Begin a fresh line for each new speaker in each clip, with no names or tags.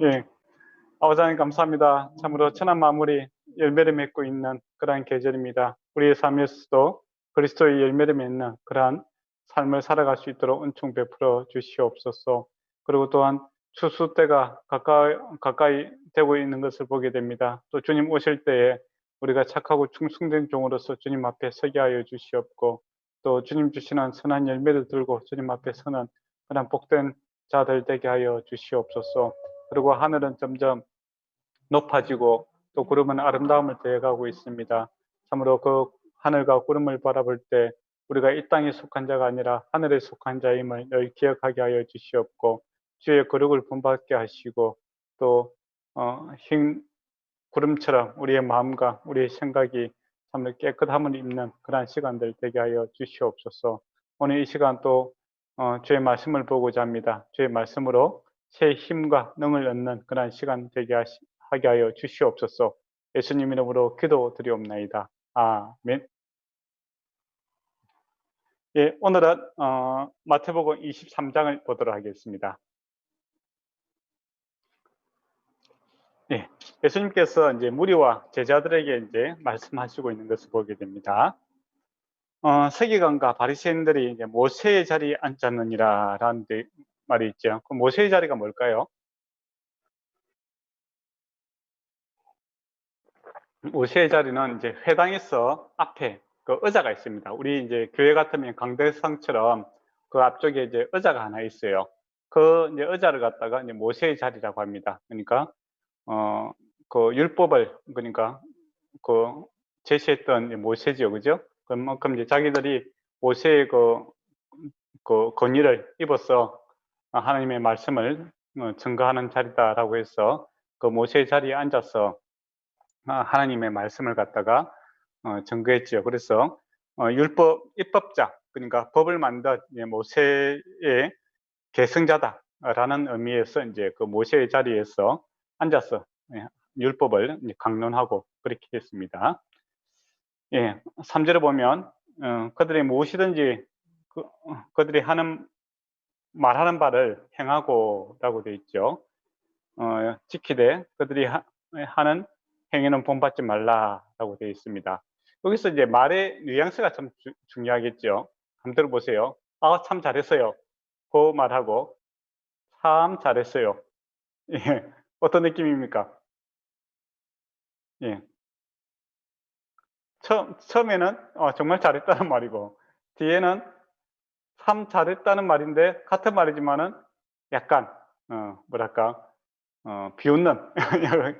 예. 아버지 하나님 감사합니다. 참으로 천한 만물이 열매를 맺고 있는 그러한 계절입니다. 우리의 삶에서도 그리스도의 열매를 맺는 그러한 삶을 살아갈 수 있도록 은총 베풀어 주시옵소서. 그리고 또한 추수 때가 가까이 되고 있는 것을 보게 됩니다. 또 주님 오실 때에 우리가 착하고 충성된 종으로서 주님 앞에 서게 하여 주시옵고, 또 주님 주시는 선한 열매를 들고 주님 앞에 서는 그런 복된 자들 되게 하여 주시옵소서. 그리고 하늘은 점점 높아지고 또 구름은 아름다움을 더해가고 있습니다. 참으로 그 하늘과 구름을 바라볼 때 우리가 이 땅에 속한 자가 아니라 하늘에 속한 자임을 늘 기억하게 하여 주시옵고, 주의 거룩을 본받게 하시고, 또 흰 구름처럼 우리의 마음과 우리의 생각이 참으로 깨끗함을 입는 그러한 시간들 되게 하여 주시옵소서. 오늘 이 시간 또 주의 말씀을 보고자 합니다. 주의 말씀으로 새 힘과 능을 얻는 그러한 시간 되게 하게 하여 주시옵소서. 예수님 이름으로 기도드리옵나이다. 아멘. 예, 오늘은 마태복음 23장을 보도록 하겠습니다. 예, 예수님께서 이제 무리와 제자들에게 이제 말씀하시고 있는 것을 보게 됩니다. 서기관과 바리새인들이 이제 모세의 자리에 앉았느니라라는 말이 있죠. 그 모세의 자리가 뭘까요? 모세의 자리는 이제 회당에서 앞에 그 의자가 있습니다. 우리 이제 교회 같으면 강대상처럼 그 앞쪽에 이제 의자가 하나 있어요. 그 이제 의자를 갖다가 이제 모세의 자리라고 합니다. 그러니까 그 율법을, 그러니까 그 제시했던 모세지요, 그죠? 그만큼 이제 자기들이 모세의 그 권위를 입어서 하나님의 말씀을 증거하는 자리다라고 해서 그 모세의 자리에 앉아서 하나님의 말씀을 갖다가 증거했지요. 그래서 율법 입법자, 그러니까 법을 만든 모세의 계승자다라는 의미에서 이제 그 모세의 자리에서 앉아서 율법을 이제 강론하고 그렇게 했습니다. 예, 3절에 보면 그들이 무엇이든지 그들이 말하는 바를 행하고라고 되어 있죠. 지키되 그들이 하는 행위는 본받지 말라라고 되어 있습니다. 여기서 이제 말의 뉘앙스가 참 중요하겠죠. 한번 들어보세요. 아, 참 잘했어요. 그 말하고 참 잘했어요. 예, 어떤 느낌입니까? 예, 처음에는 정말 잘했다는 말이고, 뒤에는 참 잘했다는 말인데 같은 말이지만은 약간 뭐랄까 비웃는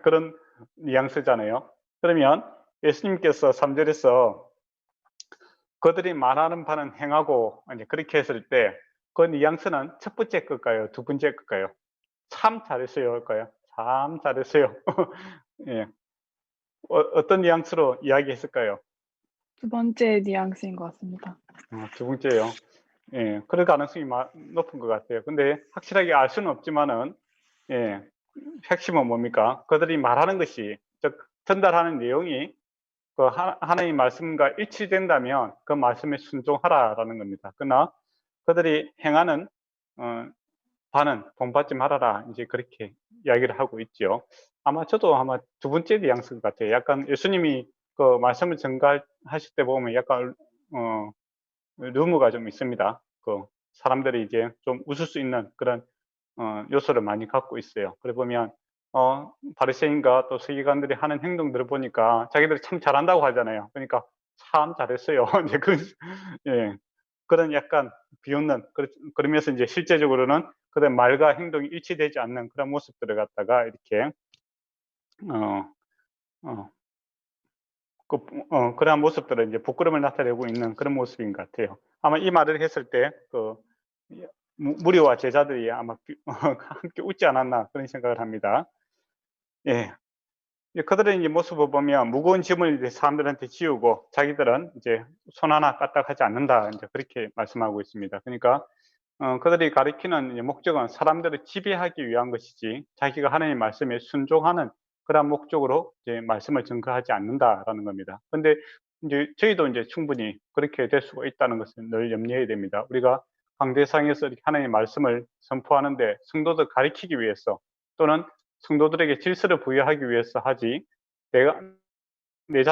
그런 뉘앙스잖아요. 그러면 예수님께서 3절에서 그들이 말하는 바는 행하고 이제 그렇게 했을 때 그 뉘앙스는 첫 번째 걸까요? 두 번째 걸까요? 참 잘했어요 할까요? 참 잘했어요. 예. 어떤 뉘앙스로 이야기했을까요?
두 번째 뉘앙스인 것 같습니다.
두 번째요. 예, 그럴 가능성이 높은 것 같아요. 근데 확실하게 알 수는 없지만은, 예, 핵심은 뭡니까? 그들이 말하는 것이, 즉, 전달하는 내용이 그 하나님 말씀과 일치된다면 그 말씀에 순종하라라는 겁니다. 그러나 그들이 행하는 바는 본받지 말아라, 이제 그렇게 이야기를 하고 있죠. 아마 두 번째 뉘앙스 같아요. 약간 예수님이 그 말씀을 전가하실 때 보면 약간 루머가 좀 있습니다. 그 사람들이 이제 좀 웃을 수 있는 그런 요소를 많이 갖고 있어요. 그래 보면 바리새인과 또 서기관들이 하는 행동들을 보니까 자기들이 참 잘한다고 하잖아요. 그러니까 참 잘했어요. 이제 예, 그런 약간 비웃는, 그러면서 이제 실제적으로는 그들 말과 행동이 일치되지 않는 그런 모습들을 갖다가 이렇게 어, 어, 그러한 모습들을 이제 부끄러움을 나타내고 있는 그런 모습인 것 같아요. 아마 이 말을 했을 때 무리와 제자들이 아마 함께 웃지 않았나 그런 생각을 합니다. 예. 그들의 이제 모습을 보면 무거운 짐을 이제 사람들한테 지우고 자기들은 이제 손 하나 까딱하지 않는다, 이제 그렇게 말씀하고 있습니다. 그러니까 그들이 가리키는 이제 목적은 사람들을 지배하기 위한 것이지 자기가 하나님의 말씀에 순종하는 그런 목적으로 이제 말씀을 증거하지 않는다라는 겁니다. 근데 이제 저희도 이제 충분히 그렇게 될 수가 있다는 것을 늘 염려해야 됩니다. 우리가 강대상에서 이렇게 하나님의 말씀을 선포하는데 성도들 가리키기 위해서 또는 성도들에게 질서를 부여하기 위해서 하지, 내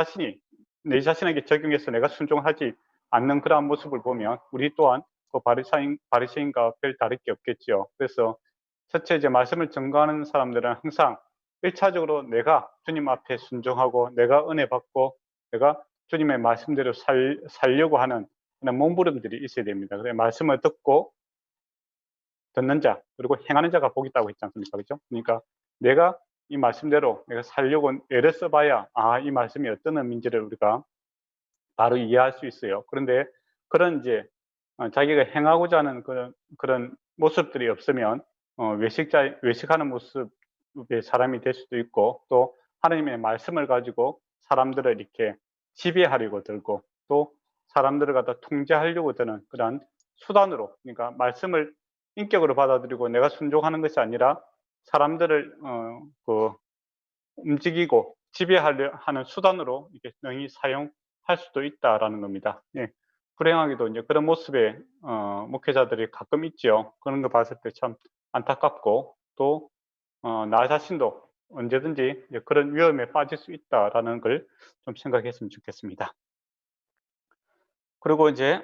자신에게 적용해서 내가 순종하지 않는 그러한 모습을 보면 우리 또한 그 바리새인과 별 다를 게 없겠지요. 그래서 첫째, 이제 말씀을 전가하는 사람들은 항상 1차적으로 내가 주님 앞에 순종하고 내가 은혜 받고 내가 주님의 말씀대로 살려고 하는 그런 몸부림들이 있어야 됩니다. 그래서 말씀을 듣는 자, 그리고 행하는 자가 복이 있다고 했지 않습니까? 그렇죠? 그러니까 내가 이 말씀대로 내가 살려고 애를 써봐야 이 말씀이 어떤 의미인지를 우리가 바로 이해할 수 있어요. 그런데 그런 이제 자기가 행하고자 하는 그런 모습들이 없으면 외식하는 모습의 사람이 될 수도 있고, 또 하나님의 말씀을 가지고 사람들을 이렇게 지배하려고 들고, 또 사람들을 갖다 통제하려고 드는 그런 수단으로, 그러니까 말씀을 인격으로 받아들이고 내가 순종하는 것이 아니라 사람들을 움직이고 지배하려 하는 수단으로 이렇게 능히 사용할 수도 있다라는 겁니다. 예. 불행하게도 이제 그런 모습의 목회자들이 가끔 있죠. 그런 거 봤을 때 참 안타깝고, 또 나 자신도 언제든지 이제 그런 위험에 빠질 수 있다라는 걸 좀 생각했으면 좋겠습니다. 그리고 이제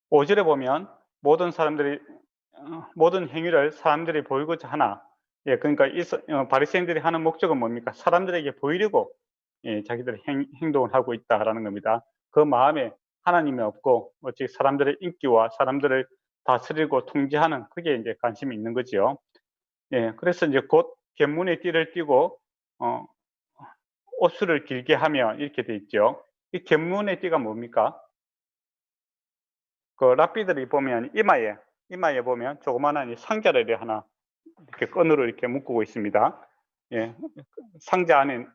5절에 보면 모든 행위를 사람들이 보이고자 하나, 예, 그러니까 바리새인들이 하는 목적은 뭡니까? 사람들에게 보이려고 자기들의 행동을 하고 있다라는 겁니다. 그 마음에 하나님이 없고 오직 사람들의 인기와 사람들을 다스리고 통제하는, 그게 이제 관심이 있는 거지요. 예, 그래서 이제 곧 견문의 띠를 띠고 옷수를 길게 하며 이렇게 돼 있죠. 이 견문의 띠가 뭡니까? 그 랍비들이 보면 이마에 보면 조그마한 상자를 하나 이렇게 끈으로 이렇게 묶고 있습니다. 예, 상자 안에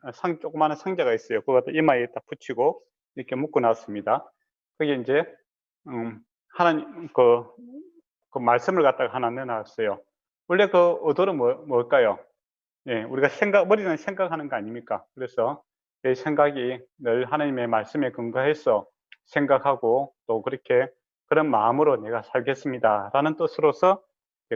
조그마한 상자가 있어요. 그거 갖다 이마에 딱 붙이고 이렇게 묶어 놨습니다. 그게 이제 하나님 그 말씀을 갖다가 하나 내놨어요. 원래 그 의도는 뭘까요? 예, 우리가 머리는 생각하는 거 아닙니까? 그래서 내 생각이 늘 하나님의 말씀에 근거해서 생각하고, 또 그런 마음으로 내가 살겠습니다 라는 뜻으로서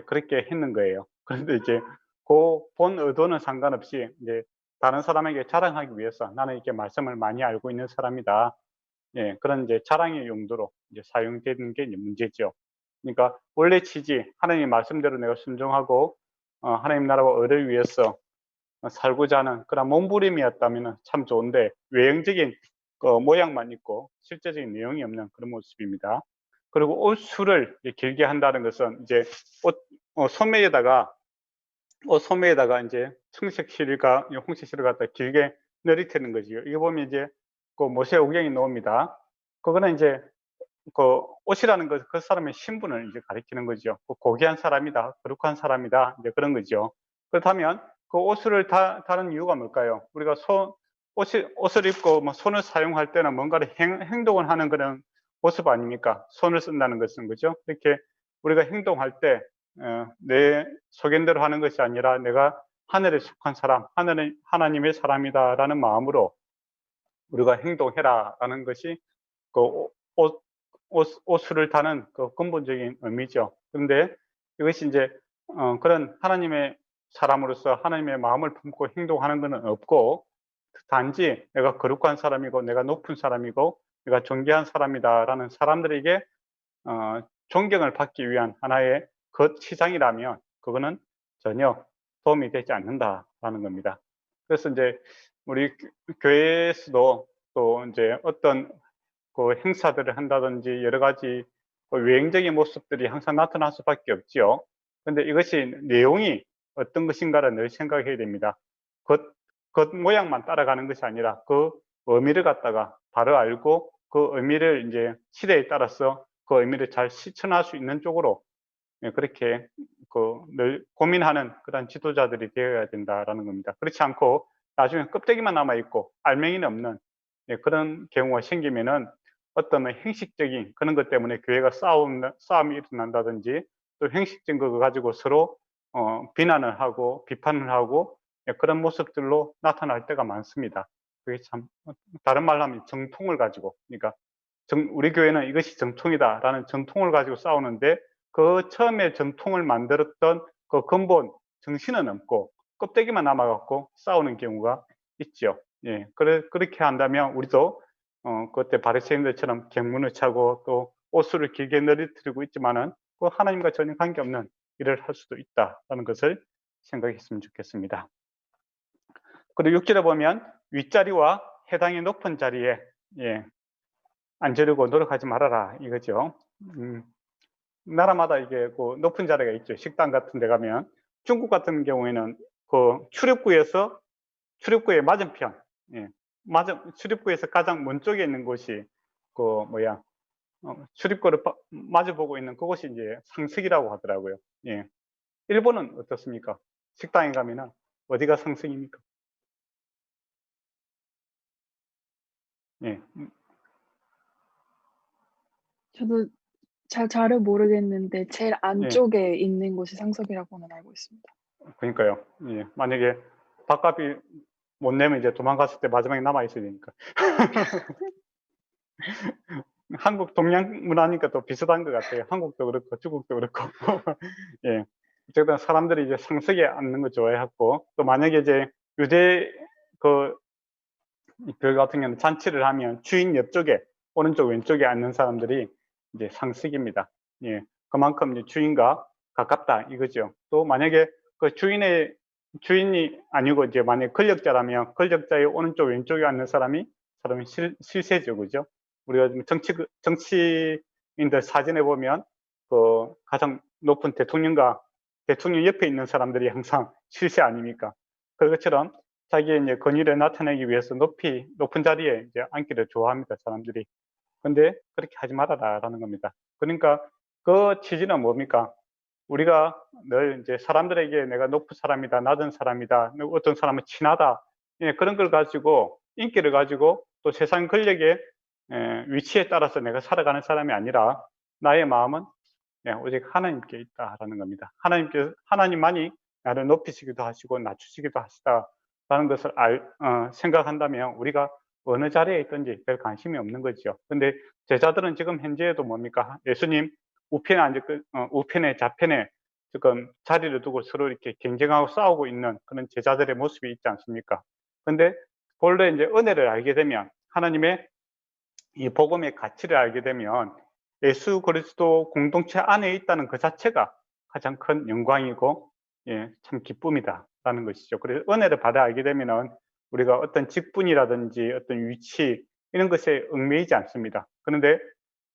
그렇게 했는 거예요. 그런데 이제 그 본 의도는 상관없이 이제 다른 사람에게 자랑하기 위해서 나는 이렇게 말씀을 많이 알고 있는 사람이다, 예, 그런 이제 자랑의 용도로 이제 사용되는 게 이제 문제죠. 그러니까 원래 취지, 하나님 말씀대로 내가 순종하고 하나님 나라와 의를 위해서 살고자 하는 그런 몸부림이었다면 참 좋은데, 외형적인 모양만 있고 실제적인 내용이 없는 그런 모습입니다. 그리고 옷수를 길게 한다는 것은 이제 소매에다가 이제 청색실과 홍색실을 갖다 길게 내리트는 거지요. 이거 보면 이제 그 모세오경이 나옵니다. 그거는 이제 그 옷이라는 것, 그 사람의 신분을 이제 가리키는 거죠. 고귀한 사람이다, 거룩한 사람이다, 이제 그런 거죠. 그렇다면 그 옷을 다른 이유가 뭘까요? 우리가 옷을 입고 뭐 손을 사용할 때는 뭔가를 행동을 하는 그런 모습 아닙니까? 손을 쓴다는 것은, 그죠? 이렇게 우리가 행동할 때 내 소견대로 하는 것이 아니라 내가 하늘에 속한 사람, 하나님의 사람이다라는 마음으로 우리가 행동해라라는 것이 그 옷수를 다는 그 근본적인 의미죠. 그런데 이것이 이제 그런 하나님의 사람으로서 하나님의 마음을 품고 행동하는 것은 없고, 단지 내가 거룩한 사람이고 내가 높은 사람이고 내가 존귀한 사람이다라는 사람들에게 존경을 받기 위한 하나의 겉치장이라면 그거는 전혀 도움이 되지 않는다라는 겁니다. 그래서 이제 우리 교회에서도 또 이제 어떤 그 행사들을 한다든지 여러 가지 외형적인 모습들이 항상 나타날 수밖에 없지요. 그런데 이것이 내용이 어떤 것인가를 늘 생각해야 됩니다. 겉 모양만 따라가는 것이 아니라 그 의미를 갖다가 바로 알고 그 의미를 이제 시대에 따라서 그 의미를 잘 실천할 수 있는 쪽으로 그렇게 늘 고민하는 그런 지도자들이 되어야 된다라는 겁니다. 그렇지 않고 나중에 껍데기만 남아 있고 알맹이는 없는 그런 경우가 생기면은 어떤 형식적인 그런 것 때문에 교회가 싸움이 일어난다든지, 또 형식적인 거 가지고 서로 비난을 하고 비판을 하고 그런 모습들로 나타날 때가 많습니다. 그게 참, 다른 말로 하면 정통을 가지고, 그러니까 우리 교회는 이것이 정통이다라는 정통을 가지고 싸우는데, 그 처음에 정통을 만들었던 그 근본, 정신은 없고 껍데기만 남아갖고 싸우는 경우가 있죠. 예, 그렇게 한다면 우리도 그때 바리새인들처럼 경문을 차고 또 옷을 길게 늘어뜨리고 있지만은 그 하나님과 전혀 관계없는 일을 할 수도 있다라는 것을 생각했으면 좋겠습니다. 그리고 6절에 보면 윗자리와 해당이 높은 자리에 앉으려고 노력하지 말아라 이거죠. 나라마다 이게 그 높은 자리가 있죠. 식당 같은 데 가면 중국 같은 경우에는 그 출입구의 맞은편, 출입구에서 가장 먼 쪽에 있는 곳이 그 출입구를 마주보고 있는 그곳이 이제 상석이라고 하더라고요. 예. 일본은 어떻습니까? 식당에 가면은 어디가 상석입니까? 예.
저도 잘 모르겠는데 제일
예.
안쪽에 있는 곳이 상석이라고는 알고 있습니다.
그러니까요. 예. 만약에 밥값이 못 내면 이제 도망갔을 때 마지막에 남아 있어야 되니까. 한국 동양 문화니까 또 비슷한 것 같아요. 한국도 그렇고 중국도 그렇고. 예. 어쨌든 사람들이 이제 상석에 앉는 거 좋아해갖고 또 만약에 이제 유대 그 교회 같은 경우는 잔치를 하면 주인 옆쪽에 오른쪽 왼쪽에 앉는 사람들이 이제 상석입니다. 예. 그만큼 이제 주인과 가깝다 이거죠. 또 만약에 그 주인이 아니고 이제 만약 권력자라면 권력자의 오른쪽 왼쪽에 앉는 사람이 실세죠, 그죠? 우리가 정치인들 사진에 보면 그 가장 높은 대통령 옆에 있는 사람들이 항상 실세 아닙니까? 그것처럼 자기의 이제 권위를 나타내기 위해서 높은 자리에 이제 앉기를 좋아합니다, 사람들이. 근데 그렇게 하지 말아라라는 겁니다. 그러니까 그 취지는 뭡니까? 우리가 늘 이제 사람들에게 내가 높은 사람이다, 낮은 사람이다, 어떤 사람은 친하다, 그런 걸 가지고 인기를 가지고 또 세상 권력의 위치에 따라서 내가 살아가는 사람이 아니라 나의 마음은 오직 하나님께 있다라는 겁니다. 하나님만이 나를 높이시기도 하시고 낮추시기도 하시다라는 것을 생각한다면 우리가 어느 자리에 있든지 별 관심이 없는 거죠. 근데 제자들은 지금 현재에도 뭡니까? 예수님 우편에 좌편에 지금 자리를 두고 서로 이렇게 경쟁하고 싸우고 있는 그런 제자들의 모습이 있지 않습니까? 근데 본래 이제 은혜를 알게 되면 하나님의 이 복음의 가치를 알게 되면 예수 그리스도 공동체 안에 있다는 그 자체가 가장 큰 영광이고 참 기쁨이다라는 것이죠. 그래서 은혜를 받아 알게 되면은 우리가 어떤 직분이라든지 어떤 위치 이런 것에 얽매이지 않습니다. 그런데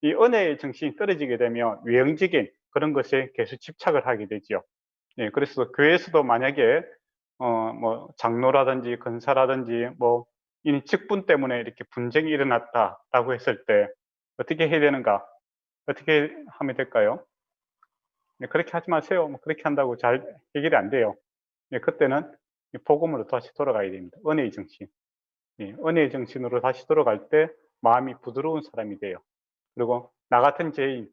이 은혜의 정신이 떨어지게 되면 외형적인 그런 것에 계속 집착을 하게 되죠. 그래서 교회에서도 만약에 뭐 장로라든지 권사라든지 뭐 이 직분 때문에 이렇게 분쟁이 일어났다라고 했을 때 어떻게 해야 되는가? 어떻게 하면 될까요? 그렇게 하지 마세요. 뭐 그렇게 한다고 잘 해결이 안 돼요. 그때는 복음으로 다시 돌아가야 됩니다. 은혜의 정신. 은혜의 정신으로 다시 돌아갈 때 마음이 부드러운 사람이 돼요. 그리고 나 같은 죄인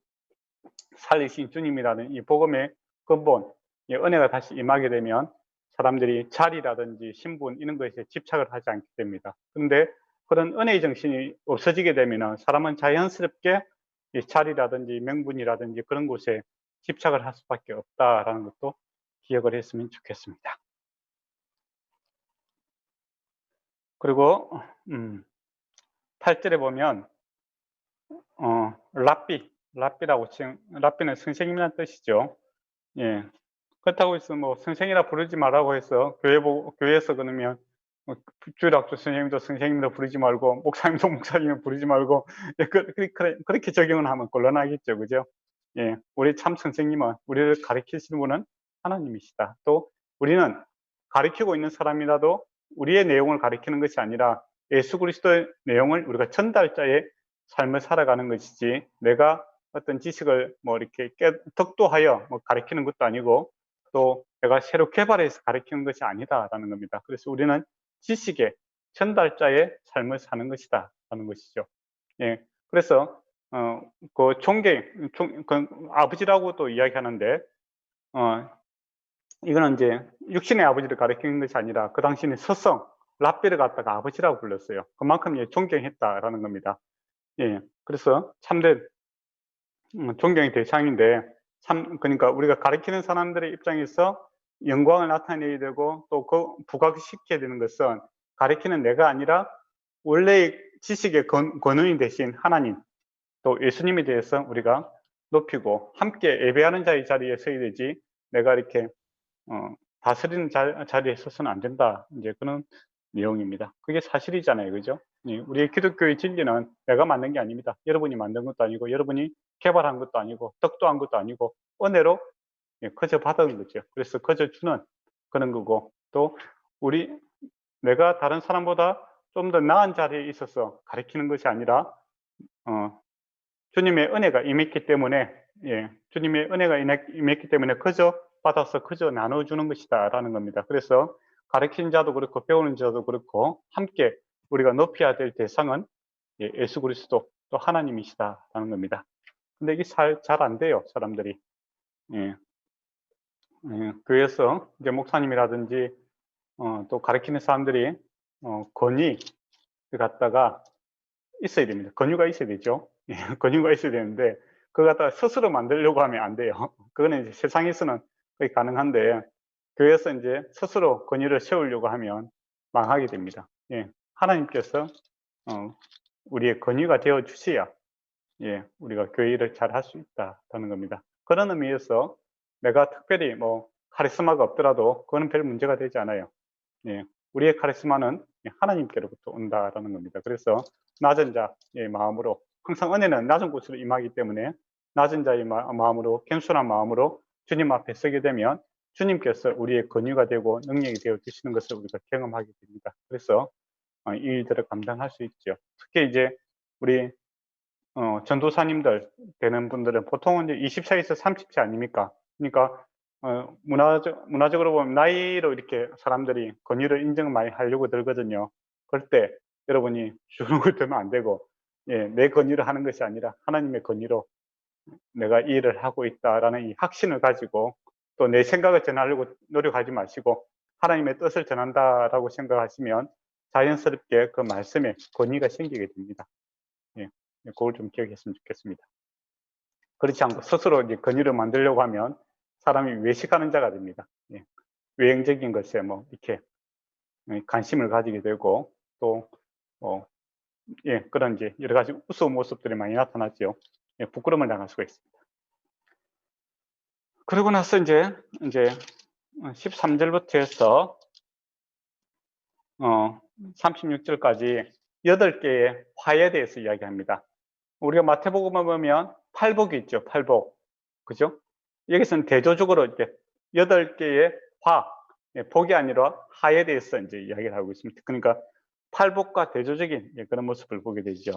살리신 주님이라는 이 복음의 근본, 은혜가 다시 임하게 되면 사람들이 자리라든지 신분 이런 것에 집착을 하지 않게 됩니다. 그런데 그런 은혜의 정신이 없어지게 되면 사람은 자연스럽게 이 자리라든지 명분이라든지 그런 곳에 집착을 할 수밖에 없다라는 것도 기억을 했으면 좋겠습니다. 그리고 8절에 보면 랍비는 선생님이라는 뜻이죠. 예. 그렇다고 해서 뭐 선생이라 부르지 말라고 해서 교회에서 그러면 주일학교 선생님도 선생님으로 부르지 말고 목사님도 목사님을 부르지 말고 그렇게 적용을 하면 곤란하겠죠, 그죠? 예, 우리 참 선생님은 우리를 가르치시는 분은 하나님이시다. 또 우리는 가르치고 있는 사람이라도 우리의 내용을 가르치는 것이 아니라 예수 그리스도의 내용을 우리가 전달자의 삶을 살아가는 것이지 내가 어떤 지식을 뭐 이렇게 덕도하여 뭐 가르치는 것도 아니고 또 내가 새로 개발해서 가르치는 것이 아니다라는 겁니다. 그래서 우리는 지식의 전달자의 삶을 사는 것이다 라는 것이죠. 예, 그래서 그 그 아버지라고도 이야기하는데 이거는 이제 육신의 아버지를 가리키는 것이 아니라 그 당시에는 서성 랍비를 갖다가 아버지라고 불렀어요. 그만큼 존경했다라는 겁니다. 예, 그래서 참된 존경의 대상인데 그러니까 우리가 가르치는 사람들의 입장에서 영광을 나타내야 되고 또 그 부각시켜야 되는 것은 가르치는 내가 아니라 원래의 지식의 권위인 대신 하나님 또 예수님에 대해서 우리가 높이고 함께 예배하는 자의 자리에 서야 되지 내가 이렇게 다스리는 자리에 서서는 안 된다. 이제 그런 내용입니다. 그게 사실이잖아요. 그죠? 우리의 기독교의 진리는 내가 만든 게 아닙니다. 여러분이 만든 것도 아니고 여러분이 개발한 것도 아니고 덕도한 것도 아니고 은혜로 거저 받은 거죠. 그래서 거저 주는 그런 거고 또 내가 다른 사람보다 좀 더 나은 자리에 있어서 가르치는 것이 아니라 주님의 은혜가 임했기 때문에 주님의 은혜가 임했기 때문에 그저 받아서 그저 나눠주는 것이다라는 겁니다. 그래서 가르치는 자도 그렇고 배우는 자도 그렇고 함께 우리가 높여야 될 대상은 예수 그리스도 또 하나님이시다라는 겁니다. 근데 이게 잘 안 돼요, 사람들이. 교회에서 이제 목사님이라든지 또 가르치는 사람들이 권위 갖다가 있어야 됩니다. 권유가 있어야 되죠. 권유가 있어야 되는데 그거 갖다가 스스로 만들려고 하면 안 돼요. 그거는 이제 세상에서는 거의 가능한데 교회에서 이제 스스로 권유를 세우려고 하면 망하게 됩니다. 하나님께서 우리의 권유가 되어 주셔야 우리가 교회 일을 잘 할 수 있다는 겁니다. 그런 의미에서 내가 특별히 뭐 카리스마가 없더라도 그거는 별 문제가 되지 않아요. 우리의 카리스마는 하나님께로부터 온다라는 겁니다. 그래서 낮은 자의 마음으로 항상 은혜는 낮은 곳으로 임하기 때문에 낮은 자의 마음으로 겸손한 마음으로 주님 앞에 서게 되면 주님께서 우리의 권위가 되고 능력이 되어 주시는 것을 우리가 경험하게 됩니다. 그래서 이 일들을 감당할 수 있죠. 특히 이제 우리 전도사님들 되는 분들은 보통은 이제 20세에서 30세 아닙니까? 그러니까 문화적으로 보면 나이로 이렇게 사람들이 권위를 인정을 많이 하려고 들거든요. 그럴 때 여러분이 주는 걸 들면 안 되고 내 권위를 하는 것이 아니라 하나님의 권위로 내가 이 일을 하고 있다라는 이 확신을 가지고 또 내 생각을 전하려고 노력하지 마시고 하나님의 뜻을 전한다라고 생각하시면 자연스럽게 그 말씀에 권위가 생기게 됩니다. 그걸 좀 기억했으면 좋겠습니다. 그렇지 않고 스스로 이제 권위를 만들려고 하면 사람이 외식하는 자가 됩니다. 외형적인 것에 뭐 이렇게 관심을 가지게 되고 또 그런 이제 여러 가지 우스운 모습들이 많이 나타났죠. 부끄러움을 당할 수가 있습니다. 그러고 나서 이제 13절부터 해서 36절까지 8개의 화에 대해서 이야기합니다. 우리가 마태복음을 보면 팔복이 있죠. 팔복. 그죠? 여기서는 대조적으로 이렇게 8개의 복이 아니라 화에 대해서 이제 이야기를 하고 있습니다. 그러니까 팔복과 대조적인 그런 모습을 보게 되죠.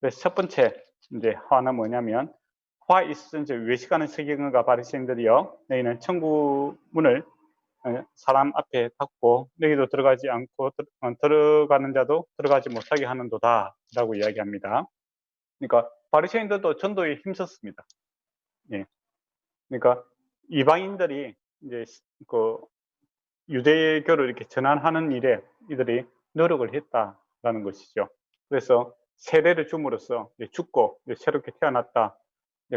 그래서 첫 번째 이제 화는 뭐냐면 화 있어 이제 외식하는 서기관과 바리새인들이여 너희는 천국 문을 사람 앞에 닫고 너희도 들어가지 않고 들어가는 자도 들어가지 못하게 하는도다라고 이야기합니다. 그러니까 바리새인들도 전도에 힘썼습니다. 그러니까 이방인들이 이제 그 유대교를 이렇게 전환하는 일에 이들이 노력을 했다라는 것이죠. 그래서 세례를 줌으로써 죽고 새롭게 태어났다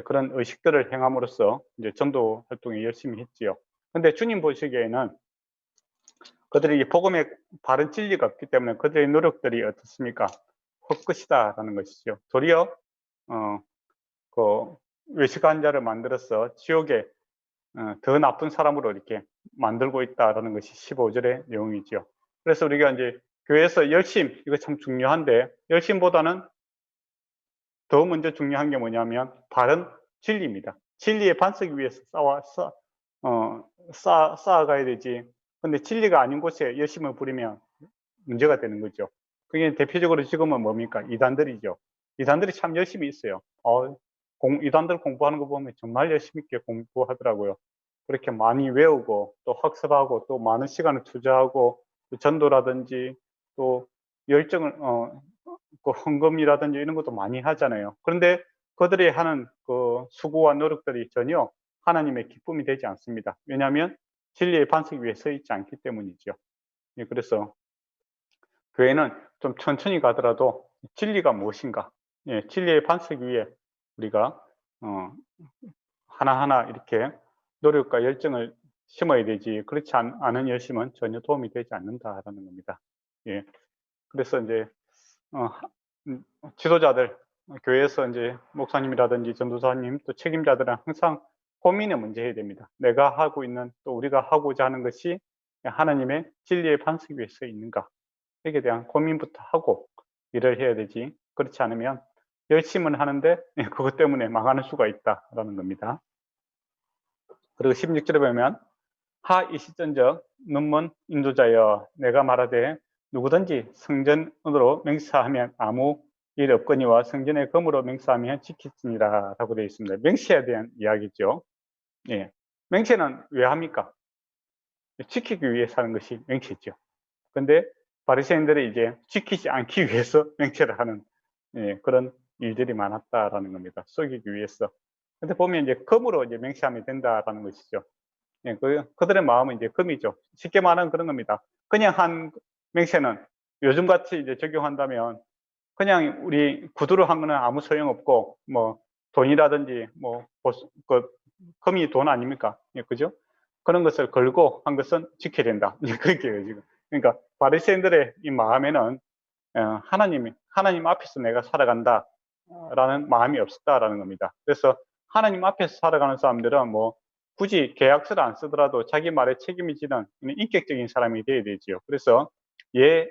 그런 의식들을 행함으로써 이제 전도 활동에 열심히 했지요. 근데 주님 보시기에는 그들이 복음의 바른 진리가 없기 때문에 그들의 노력들이 어떻습니까? 헛것이다라는 것이죠. 도리어 그 외식한 자를 만들어서 지옥에 더 나쁜 사람으로 이렇게 만들고 있다라는 것이 15절의 내용이죠. 그래서 우리가 이제 교회에서 열심, 이거 참 중요한데 열심보다는 더 먼저 중요한 게 뭐냐면 바른 진리입니다. 진리의 반석 위에서 쌓아가야 되지. 근데 진리가 아닌 곳에 열심을 부리면 문제가 되는 거죠. 그게 대표적으로 지금은 뭡니까? 이단들이죠. 이단들이 참 열심히 있어요. 이단들 공부하는 거 보면 정말 열심히 있게 공부하더라고요. 그렇게 많이 외우고 또 학습하고 또 많은 시간을 투자하고 또 전도라든지 또 열정을 그 헌금이라든지 이런 것도 많이 하잖아요. 그런데 그들이 하는 그 수고와 노력들이 전혀 하나님의 기쁨이 되지 않습니다. 왜냐하면 진리의 반석 위에 서 있지 않기 때문이죠. 그래서 교회는 좀 천천히 가더라도 진리가 무엇인가, 진리의 반석 위에 우리가 하나하나 이렇게 노력과 열정을 심어야 되지 그렇지 않은 열심은 전혀 도움이 되지 않는다라는 겁니다. 예. 그래서 이제 하 지도자들 교회에서 이제 목사님이라든지 전도사님 또 책임자들은 항상 고민을 먼저 해야 됩니다. 내가 하고 있는 또 우리가 하고자 하는 것이 하나님의 진리의 반석 위에 서 있는가 여기에 대한 고민부터 하고 일을 해야 되지 그렇지 않으면 열심은 하는데 그것 때문에 망하는 수가 있다라는 겁니다. 그리고 16절에 보면 하 이시전적 눈먼 인도자여 내가 말하되 누구든지 성전으로 맹세하면 아무 일 없거니와 성전의 검으로 맹세하면 지키시니라 라고 되어 있습니다. 맹세에 대한 이야기죠. 예. 맹세는 왜 합니까? 지키기 위해서 하는 것이 맹세죠. 근데 바리새인들이 이제 지키지 않기 위해서 맹세를 하는 그런 일들이 많았다라는 겁니다. 속이기 위해서. 근데 보면 이제 검으로 이제 맹세하면 된다라는 것이죠. 예, 그들의 마음은 이제 금이죠. 쉽게 말하면 그런 겁니다. 그냥 한 맹세는 요즘같이 이제 적용한다면 그냥 우리 구두로 한 거는 아무 소용없고 뭐 돈이라든지 뭐 금이 돈 아닙니까? 예, 그죠? 그런 것을 걸고 한 것은 지켜야 된다. 그게요 지금. 그러니까 바리새인들의 이 마음에는 하나님 앞에서 내가 살아간다라는 마음이 없었다라는 겁니다. 그래서 하나님 앞에서 살아가는 사람들은 뭐 굳이 계약서를 안 쓰더라도 자기 말에 책임이 지는 인격적인 사람이 되어야 되지요. 그래서 예,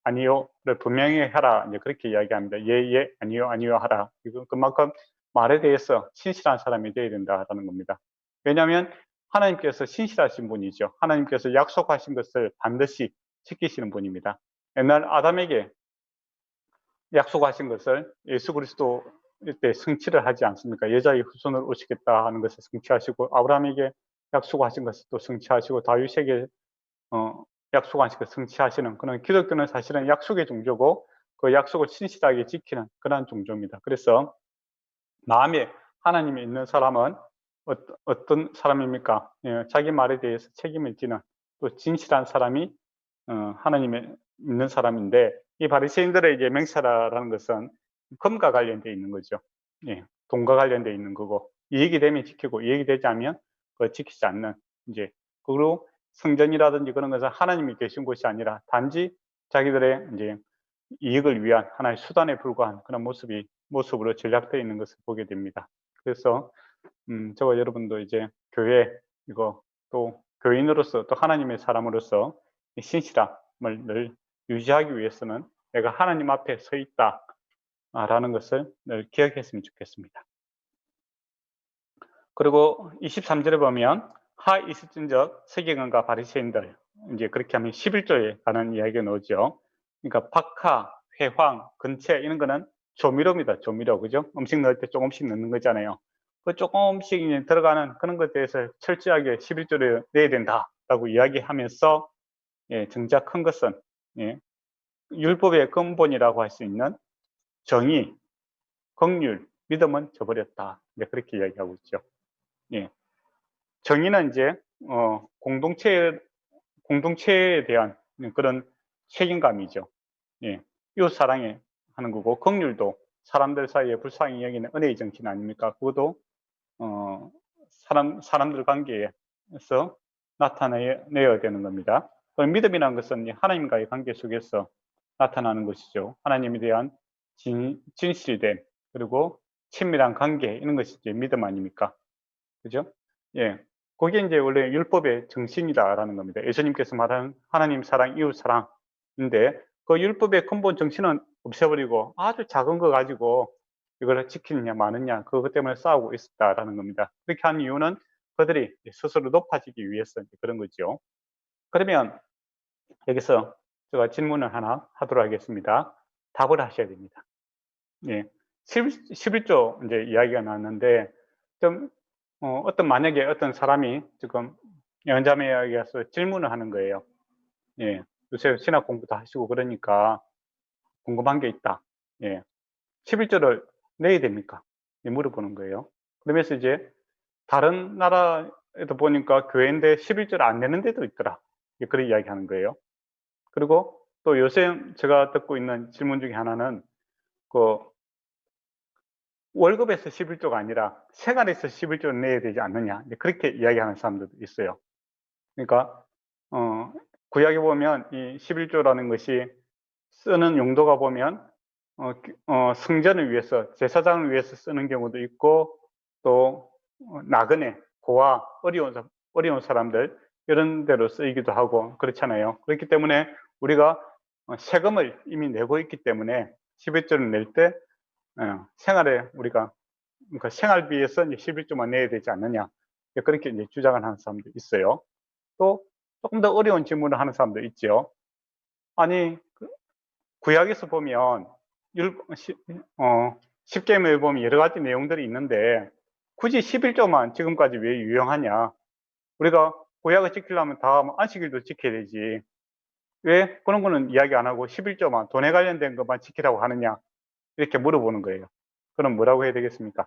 아니요를 분명히 하라. 이제 그렇게 이야기합니다. 예, 예, 아니요, 아니요 하라. 그만큼 말에 대해서 신실한 사람이 되어야 된다라는 겁니다. 왜냐하면 하나님께서 신실하신 분이죠. 하나님께서 약속하신 것을 반드시 지키시는 분입니다. 옛날 아담에게 약속하신 것을 예수 그리스도 때 성취를 하지 않습니까? 여자의 후손으로 오시겠다 하는 것을 성취하시고 아브라함에게 약속하신 것을 또 성취하시고 다윗에게 약속하신 것을 성취하시는 그런 기독교는 사실은 약속의 종교고 그 약속을 신실하게 지키는 그러한 종교입니다. 그래서 마음에 하나님이 있는 사람은 어떤 사람입니까? 예, 자기 말에 대해서 책임을 지는 또 진실한 사람이 하나님에 있는 사람인데 이 바리새인들의 이제 맹세라는 것은 금과 관련되어 있는 거죠. 예, 돈과 관련되어 있는 거고 이익이 되면 지키고 이익이 되지 않으면 그걸 지키지 않는 이제 그리고 성전이라든지 그런 것은 하나님이 계신 곳이 아니라 단지 자기들의 이제 이익을 위한 하나의 수단에 불과한 그런 모습으로 전략되어 있는 것을 보게 됩니다. 그래서 저와 여러분도 이제 교회 이거 또 교인으로서 또 하나님의 사람으로서 이 신실함을 늘 유지하기 위해서는 내가 하나님 앞에 서 있다라는 것을 늘 기억했으면 좋겠습니다. 그리고 23절에 보면 하 있을진적 세계관과 바리새인들 이제 그렇게 하면 11조에 관한 이야기가 나오죠. 그러니까 박하, 회황, 근체 이런 거는 조미료입니다. 조미료 그죠? 음식 넣을 때 조금씩 넣는 거잖아요. 그 조금씩 이제 들어가는 그런 것에 대해서 철저하게 11조를 내야 된다라고 이야기하면서 예, 정작 큰 것은 예, 율법의 근본이라고 할 수 있는 정의, 긍휼, 믿음은 저버렸다. 이제 그렇게 이야기하고 있죠. 예. 정의는 이제 공동체에 대한 그런 책임감이죠. 예. 이웃 사랑에 하는 거고 긍휼도 사람들 사이에 불쌍히 여기는 은혜의 정신 아닙니까? 그것도 사람들 관계에서 나타내야 되는 겁니다. 믿음이라는 것은 하나님과의 관계 속에서 나타나는 것이죠. 하나님에 대한 진실됨 그리고 친밀한 관계 이런 것이 이제 믿음 아닙니까? 그죠? 예. 그게 이제 원래 율법의 정신이다라는 겁니다. 예수님께서 말하는 하나님 사랑, 이웃 사랑인데 그 율법의 근본 정신은 없애버리고 아주 작은 거 가지고 이걸 지키느냐 마느냐 그것 때문에 싸우고 있었다라는 겁니다. 그렇게 한 이유는 그들이 스스로 높아지기 위해서 그런 거죠. 그러면 여기서 제가 질문을 하나 하도록 하겠습니다. 답을 하셔야 됩니다. 예. 11조 이제 이야기가 나왔는데 좀 만약에 어떤 사람이 지금 연자매에게 서 질문을 하는 거예요. 예. 요새 신학 공부도 하시고 그러니까 궁금한 게 있다. 예. 11조를 내야 됩니까? 예, 물어보는 거예요. 그러면서 이제 다른 나라에도 보니까 교회인데 11조를 안 내는 데도 있더라. 예, 그런 이야기 하는 거예요. 그리고 또 요새 제가 듣고 있는 질문 중에 하나는 그 월급에서 11조가 아니라 생활에서 11조를 내야 되지 않느냐. 그렇게 이야기하는 사람들도 있어요. 그러니까 구약에 보면 이 11조라는 것이 쓰는 용도가 보면 성전을 위해서, 제사장을 위해서 쓰는 경우도 있고, 또 나그네, 고아, 어려운 사람들 이런 데로 쓰이기도 하고 그렇잖아요. 그렇기 때문에 우리가 세금을 이미 내고 있기 때문에 11조를 낼 때 생활에 우리가, 그러니까 생활비에서 이제 11조만 내야 되지 않느냐, 그렇게 이제 주장을 하는 사람도 있어요. 또 조금 더 어려운 질문을 하는 사람도 있죠. 아니, 구약에서 보면 10계명에 보면 여러 가지 내용들이 있는데 굳이 11조만 지금까지 왜 유용하냐? 우리가 구약을 지키려면 다음 안식일도 지켜야 되지. 왜 그런 거는 이야기 안 하고 11조만, 돈에 관련된 것만 지키라고 하느냐? 이렇게 물어보는 거예요. 그럼 뭐라고 해야 되겠습니까?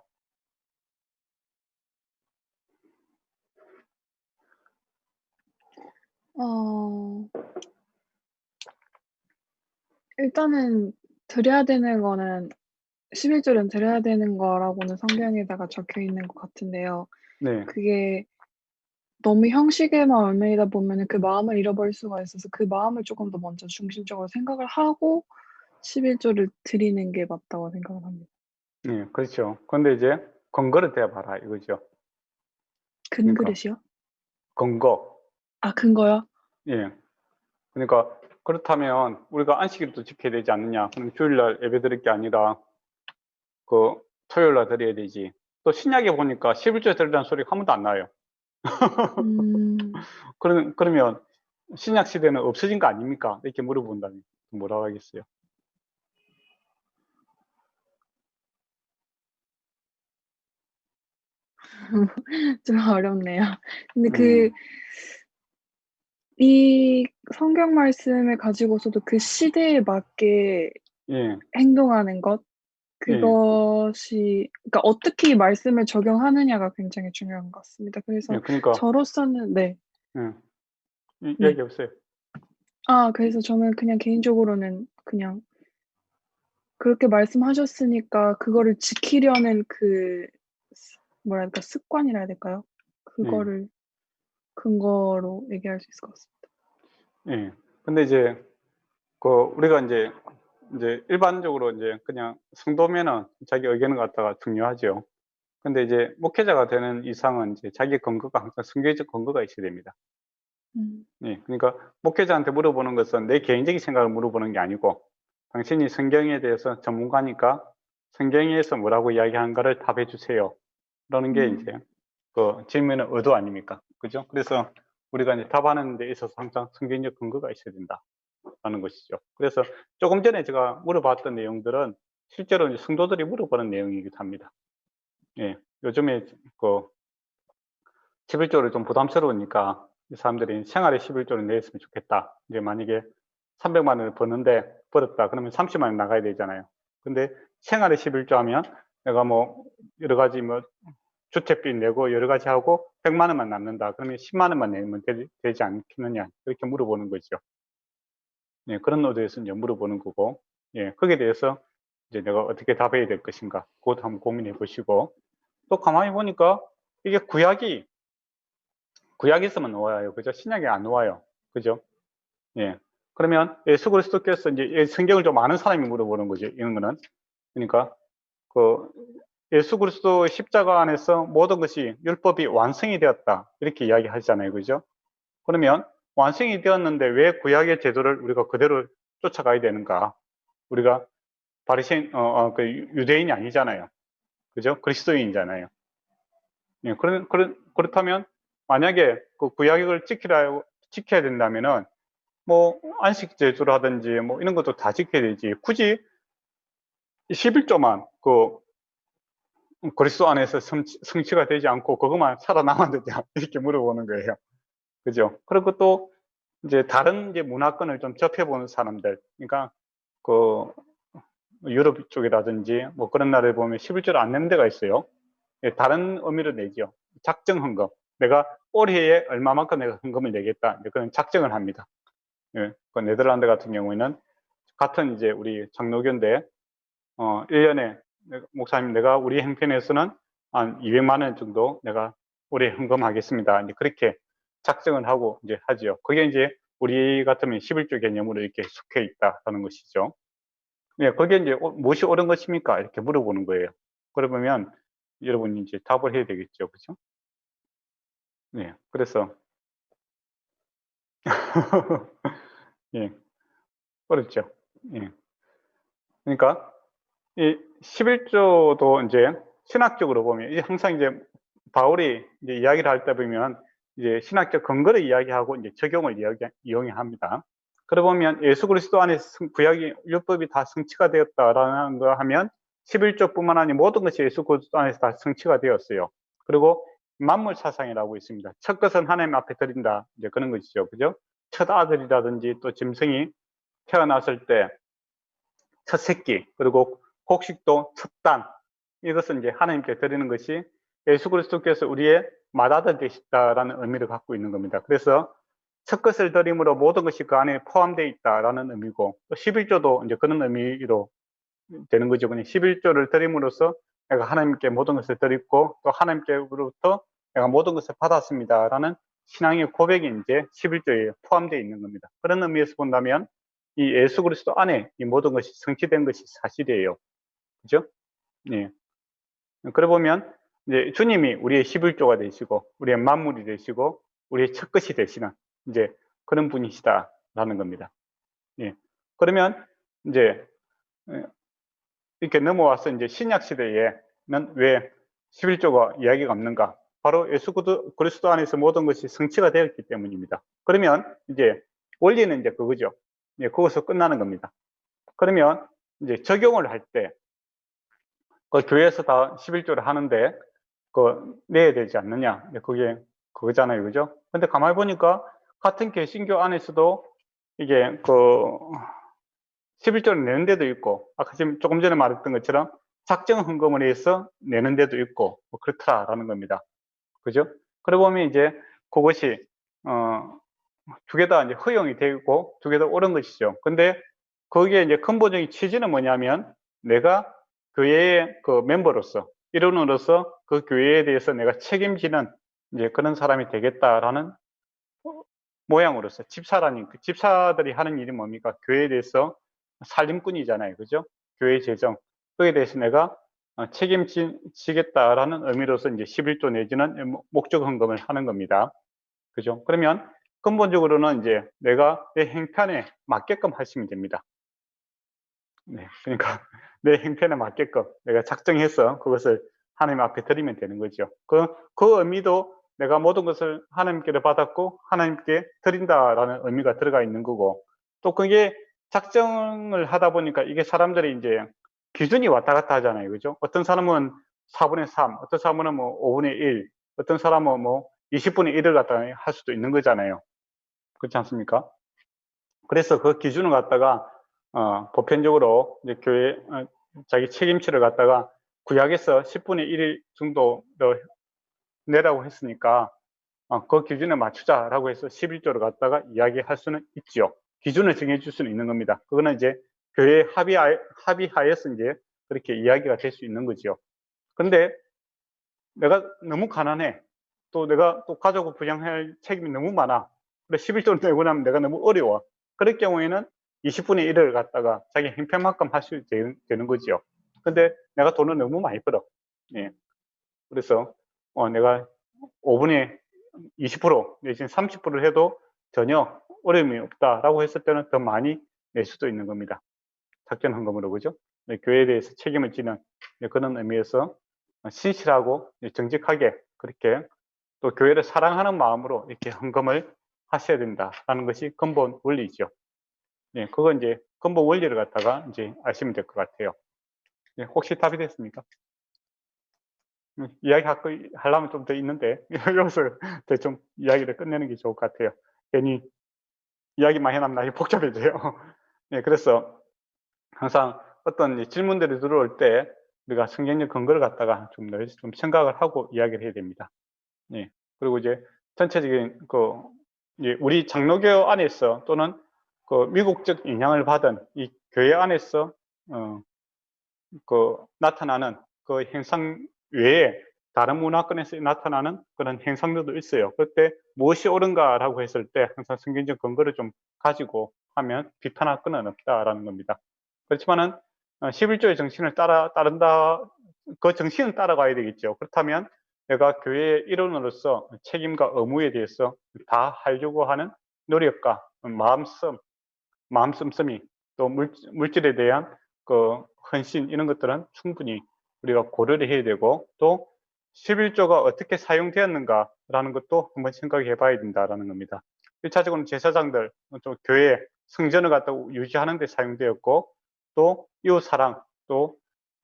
일단은 드려야 되는 거는 11조는 드려야 되는 거라고는 성경에다가 적혀 있는 것 같은데요.
네.
그게 너무 형식에만 얽매이다 보면은 그 마음을 잃어버릴 수가 있어서 그 마음을 조금 더 먼저 중심적으로 생각을 하고 11조를 드리는 게 맞다고 생각을 합니다.
네, 그렇죠. 근데 이제 근거를 대봐라 이거죠. 그러니까
근그릇이요?
근거.
아 근거요?
예. 그러니까 그렇다면 우리가 안식일도 지켜야 되지 않느냐? 그럼 주일날 예배 드릴 게 아니라 그 토요일날 드려야 되지. 또 신약에 보니까 11조에 드리라는 소리가 한 번도 안 나와요.
음.
그러면 신약 시대는 없어진 거 아닙니까? 이렇게 물어본다면 뭐라고 하겠어요?
좀 어렵네요. 근데
음,
이 성경 말씀을 가지고서도 그 시대에 맞게
예,
행동하는 것,
예,
그것이 그러니까 어떻게 이 말씀을 적용하느냐가 굉장히 중요한 것 같습니다. 그래서
예, 그러니까,
저로서는 네.
예,
네.
얘기해보세요.
그래서 저는 그냥 개인적으로는 그냥 그렇게 말씀하셨으니까 그거를 지키려는 뭐랄까 습관이라 해야 될까요?
예,
그거를 근거로 얘기할 수 있을 것 같습니다.
예. 근데 이제, 우리가 이제 일반적으로 이제 그냥 성도면은 자기 의견을 갖다가 중요하죠. 근데 이제 목회자가 되는 이상은 이제 자기 근거가 항상 성경적 근거가 있어야 됩니다.
음.
예, 그러니까 목회자한테 물어보는 것은 내 개인적인 생각을 물어보는 게 아니고 당신이 성경에 대해서 전문가니까 성경에서 뭐라고 이야기하는가를 답해 주세요. 라는 게
음.
이제 그 질문의 의도 아닙니까? 그죠? 그래서 우리가 이제 답하는 데 있어서 항상 성경적 근거가 있어야 된다라는 것이죠. 그래서 조금 전에 제가 물어봤던 내용들은 실제로 이제 성도들이 물어보는 내용이기도 합니다. 예, 요즘에 그 11조를 좀 부담스러우니까 이 사람들이 생활에 11조를 내었으면 좋겠다. 이제 만약에 300만 원을 버는데 벌었다. 그러면 30만 원 나가야 되잖아요. 근데 생활에 11조 하면 내가 뭐 여러 가지 뭐 주택비 내고 여러 가지 하고 100만 원만 남는다. 그러면 10만 원만 내면 되지 않겠느냐. 이렇게 물어보는 거죠. 예, 그런 의도에서 이제 물어보는 거고, 예, 거기에 대해서 이제 내가 어떻게 답해야 될 것인가. 그것도 한번 고민해 보시고, 또 가만히 보니까 이게 구약에서만 나와요. 그죠? 신약에 안 나와요. 그죠? 예. 그러면 예수 그리스도께서 이제 성경을 좀 아는 사람이 물어보는 거죠. 이런 거는. 그러니까 그 예수 그리스도 십자가 안에서 모든 것이 율법이 완성이 되었다. 이렇게 이야기하잖아요. 그죠? 그러면 완성이 되었는데 왜 구약의 제도를 우리가 그대로 쫓아가야 되는가? 우리가 바리새인 그 유대인이 아니잖아요. 그죠? 그리스도인이잖아요. 예, 그렇다면 만약에 그 구약을 지켜야 된다면은 뭐 안식 제주라든지 뭐 이런 것도 다 지켜야 되지. 굳이 11조만 그 그리스도 안에서 성취가 되지 않고 그것만 살아남았느냐 이렇게 물어보는 거예요. 그죠? 그리고 또 이제 다른 이제 문화권을 좀 접해보는 사람들, 그러니까 그 유럽 쪽이라든지 뭐 그런 나라에 보면 11조를 안 내는 데가 있어요. 예, 다른 의미로 내죠. 작정 헌금. 내가 올해에 얼마만큼 내가 헌금을 내겠다. 그런 작정을 합니다. 예, 그 네덜란드 같은 경우에는 같은 이제 우리 장로교인데 1년에 목사님 내가 우리 형편에서는 한 200만 원 정도 내가 올해 헌금하겠습니다. 이제 그렇게 작성을 하고 이제 하지요. 그게 이제 우리 같으면 11조 개념으로 이렇게 속해 있다라는 것이죠. 네, 거기에 이제 무엇이 옳은 것입니까? 이렇게 물어보는 거예요. 그러면 여러분이 이제 답을 해야 되겠죠. 그죠? 네, 그래서, 예, 어렵죠. 예. 그러니까, 이 11조도 이제 신학적으로 보면, 이게 항상 이제 바울이 이제 이야기를 할 때 보면, 이제 신학적 근거를 이야기하고 이제 적용을 이용합니다. 그러다 보면 예수 그리스도 안에 구약이 율법이 다 성취가 되었다라는 거 하면 11조뿐만 아니라 모든 것이 예수 그리스도 안에서 다 성취가 되었어요. 그리고 만물 사상이라고 있습니다. 첫 것은 하나님 앞에 드린다. 이제 그런 것이죠. 그죠? 첫 아들이라든지 또 짐승이 태어났을 때 첫 새끼, 그리고 곡식도 첫 단. 이것은 이제 하나님께 드리는 것이 예수 그리스도께서 우리의 맏아들 되시다라는 의미를 갖고 있는 겁니다. 그래서 첫 것을 드림으로 모든 것이 그 안에 포함되어 있다라는 의미고, 또 11조도 이제 그런 의미로 되는 거죠. 그냥 11조를 드림으로써 내가 하나님께 모든 것을 드리고 또 하나님께로부터 내가 모든 것을 받았습니다라는 신앙의 고백이 이제 11조에 포함되어 있는 겁니다. 그런 의미에서 본다면 이 예수 그리스도 안에 이 모든 것이 성취된 것이 사실이에요. 그죠? 예. 그래 보면 이제 주님이 우리의 11조가 되시고 우리의 만물이 되시고 우리의 첫 것이 되시는 이제 그런 분이시다라는 겁니다. 예. 그러면 이제 이렇게 넘어와서 이제 신약 시대에는 왜 11조가 이야기가 없는가? 바로 예수 그리스도 안에서 모든 것이 성취가 되었기 때문입니다. 그러면 이제 원리는 이제 그거죠. 예, 그것으로 끝나는 겁니다. 그러면 이제 적용을 할 때, 그 교회에서 다 11조를 하는데, 그 내야 되지 않느냐? 그게 그거잖아요. 그죠? 근데 가만히 보니까 같은 개신교 안에서도 이게 그 11조를 내는 데도 있고, 아까 지금 조금 전에 말했던 것처럼 작정 헌금을 해서 내는 데도 있고, 뭐 그렇다라는 겁니다. 그죠? 그러고 보면 이제 그것이, 두 개 다 이제 허용이 되고, 두 개 다 옳은 것이죠. 근데 거기에 이제 근본적인 취지는 뭐냐면, 내가 교회의 그 멤버로서, 일원으로서 그 교회에 대해서 내가 책임지는 이제 그런 사람이 되겠다라는 모양으로서 집사라니, 그 집사들이 하는 일이 뭡니까? 교회에 대해서 살림꾼이잖아요. 그죠? 교회 재정. 거기에 대해서 내가 책임지겠다라는 의미로서 이제 11조 내지는 목적 헌금을 하는 겁니다. 그죠? 그러면 근본적으로는 이제 내가 내 행편에 맞게끔 하시면 됩니다. 네. 그러니까 내 행편에 맞게끔 내가 작정해서 그것을 하나님 앞에 드리면 되는 거죠. 그 의미도 내가 모든 것을 하나님께로 받았고 하나님께 드린다라는 의미가 들어가 있는 거고, 또 그게 작정을 하다 보니까 이게 사람들이 이제 기준이 왔다 갔다 하잖아요. 그죠? 어떤 사람은 4분의 3, 어떤 사람은 뭐 5분의 1, 어떤 사람은 뭐 20분의 1을 갖다 할 수도 있는 거잖아요. 그렇지 않습니까? 그래서 그 기준을 갖다가 보편적으로 이제 교회 자기 책임치를 갖다가 구약에서 10분의 1 정도로 내라고 했으니까 그 기준에 맞추자라고 해서 11조를 갖다가 이야기할 수는 있죠. 기준을 정해줄 수는 있는 겁니다. 그거는 이제 교회 합의하에서 이제 그렇게 이야기가 될 수 있는 거죠. 근데 내가 너무 가난해. 또 내가 또 가족을 부양할 책임이 너무 많아. 근데 11조를 내고 나면 내가 너무 어려워. 그럴 경우에는 20분의 1을 갖다가 자기 형편만큼 할 수 되는 거죠. 근데 내가 돈을 너무 많이 벌어. 예. 그래서 내가 5분의 20% 내지는 30%를 해도 전혀 어려움이 없다라고 했을 때는 더 많이 낼 수도 있는 겁니다. 작전 헌금으로, 그죠? 네, 교회에 대해서 책임을 지는 그런 의미에서 신실하고 정직하게 그렇게 또 교회를 사랑하는 마음으로 이렇게 헌금을 하셔야 된다라는 것이 근본 원리죠. 네, 그건 이제 근본 원리를 갖다가 이제 아시면 될 것 같아요. 네, 혹시 답이 됐습니까? 이야기 하려면 좀 더 있는데 여기서 대충 이야기를 끝내는 게 좋을 것 같아요. 괜히 이야기만 해놓으면 나중에 복잡해져요. 네, 그래서 항상 어떤 질문들이 들어올 때 우리가 성경적 근거를 갖다가 좀 생각을 하고 이야기를 해야 됩니다. 예. 그리고 이제 전체적인 이제 우리 장로교 안에서 또는 그 미국적 영향을 받은 이 교회 안에서 나타나는 그 현상 외에 다른 문화권에서 나타나는 그런 현상들도 있어요. 그때 무엇이 옳은가라고 했을 때 항상 성경적 근거를 좀 가지고 하면 비판할 건 없다라는 겁니다. 그렇지만은 11조의 정신을 따른다, 그 정신은 따라가야 되겠죠. 그렇다면 내가 교회의 일원으로서 책임과 의무에 대해서 다 하려고 하는 노력과 마음씀씀이 또 물질에 대한 그 헌신 이런 것들은 충분히 우리가 고려를 해야 되고, 또 11조가 어떻게 사용되었는가라는 것도 한번 생각해 봐야 된다라는 겁니다. 1차적으로는 제사장들, 또 교회 성전을 갖다 유지하는 데 사용되었고, 또 이웃 사랑, 또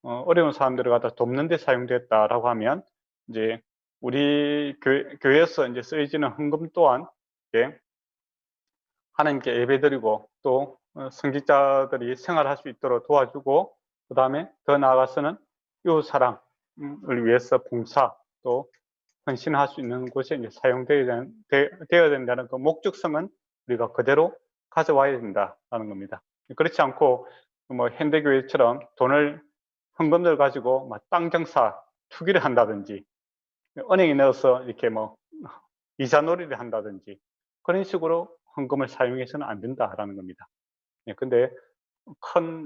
어려운 사람들을 갖다 돕는 데 사용되었다라고 하면, 이제 우리 교회에서 이제 쓰여지는 헌금 또한 이제 하나님께 예배드리고, 또 성직자들이 생활할 수 있도록 도와주고, 그 다음에 더 나아가서는 이웃 사랑을 위해서 봉사, 또 헌신할 수 있는 곳에 이제 되어야 된다는 그 목적성은 우리가 그대로 가져와야 된다라는 겁니다. 그렇지 않고 뭐 현대교회처럼 헌금을 가지고 막 땅 장사 투기를 한다든지, 은행에 넣어서 이렇게 뭐 이자 놀이를 한다든지, 그런 식으로 헌금을 사용해서는 안 된다라는 겁니다. 근데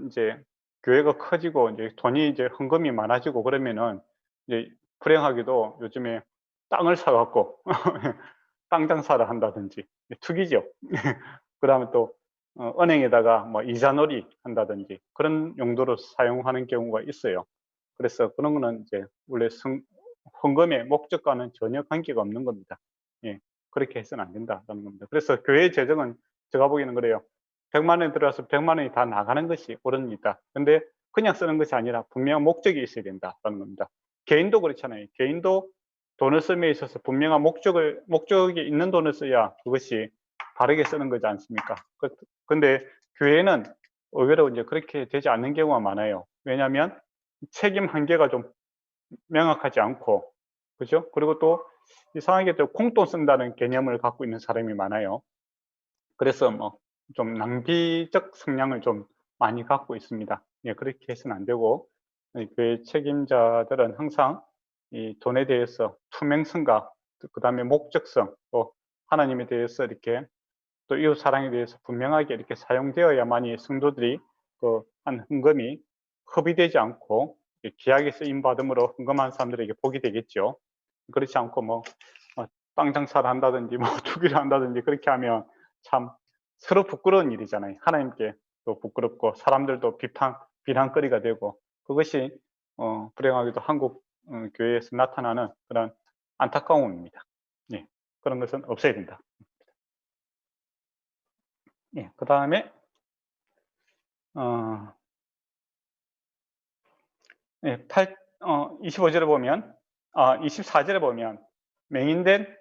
이제 교회가 커지고 이제 돈이 이제 헌금이 많아지고 그러면은 이제 불행하게도 요즘에 땅을 사갖고 땅 장사를 한다든지, 투기죠. 그다음에 또 은행에다가 뭐 이자놀이 한다든지 그런 용도로 사용하는 경우가 있어요. 그래서 그런 거는 이제 원래 헌금의 목적과는 전혀 관계가 없는 겁니다. 예, 그렇게 해서는 안 된다는 겁니다. 그래서 교회 재정은 제가 보기에는 그래요. 100만 원 들어와서 100만 원이 다 나가는 것이 옳습니다. 근데 그냥 쓰는 것이 아니라 분명한 목적이 있어야 된다는 겁니다. 개인도 그렇잖아요. 개인도 돈을 씀에 있어서 분명한 목적이 있는 돈을 써야 그것이 바르게 쓰는 거지 않습니까? 근데 교회는 의외로 이제 그렇게 되지 않는 경우가 많아요. 왜냐하면 책임 한계가 좀 명확하지 않고, 그죠? 그리고 또 이상하게 또 콩돈 쓴다는 개념을 갖고 있는 사람이 많아요. 그래서 뭐 좀 낭비적 성향을 좀 많이 갖고 있습니다. 예, 그렇게 해서는 안 되고, 교회 책임자들은 항상 이 돈에 대해서 투명성과 그 다음에 목적성, 또 하나님에 대해서 이렇게, 또 이웃 사랑에 대해서 분명하게 이렇게 사용되어야만이 성도들이 그 한 헌금이 허비되지 않고 귀하게 쓰임 받음으로 헌금한 사람들에게 복이 되겠죠. 그렇지 않고 뭐 땅 장사를 한다든지 뭐 투기를 한다든지 그렇게 하면 참 서로 부끄러운 일이잖아요. 하나님께 또 부끄럽고 사람들도 비난거리가 되고, 그것이 불행하게도 한국 교회에서 나타나는 그런 안타까움입니다. 예, 그런 것은 없어야 된다. 예, 그 다음에 25절에 보면, 24절에 보면, 맹인된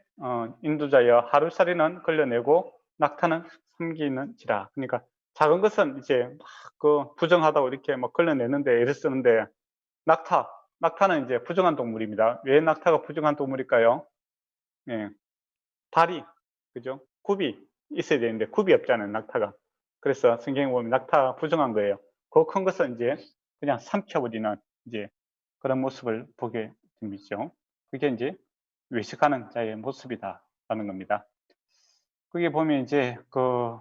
인도자여 하루살이는 걸려내고 낙타는 섬기는지라. 그러니까 작은 것은 이제 막 그 부정하다고 이렇게 막 걸려내는데 애를 쓰는데, 낙타는 이제 부정한 동물입니다. 왜 낙타가 부정한 동물일까요? 예, 다리, 그죠? 굽이 있어야 되는데 굽이 없잖아요, 낙타가. 그래서 성경에 보면 낙타 부정한 거예요. 그 큰 것은 이제 그냥 삼켜버리는 이제 그런 모습을 보게 됩니다. 그게 이제 외식하는 자의 모습이다라는 겁니다. 그게 보면 이제 그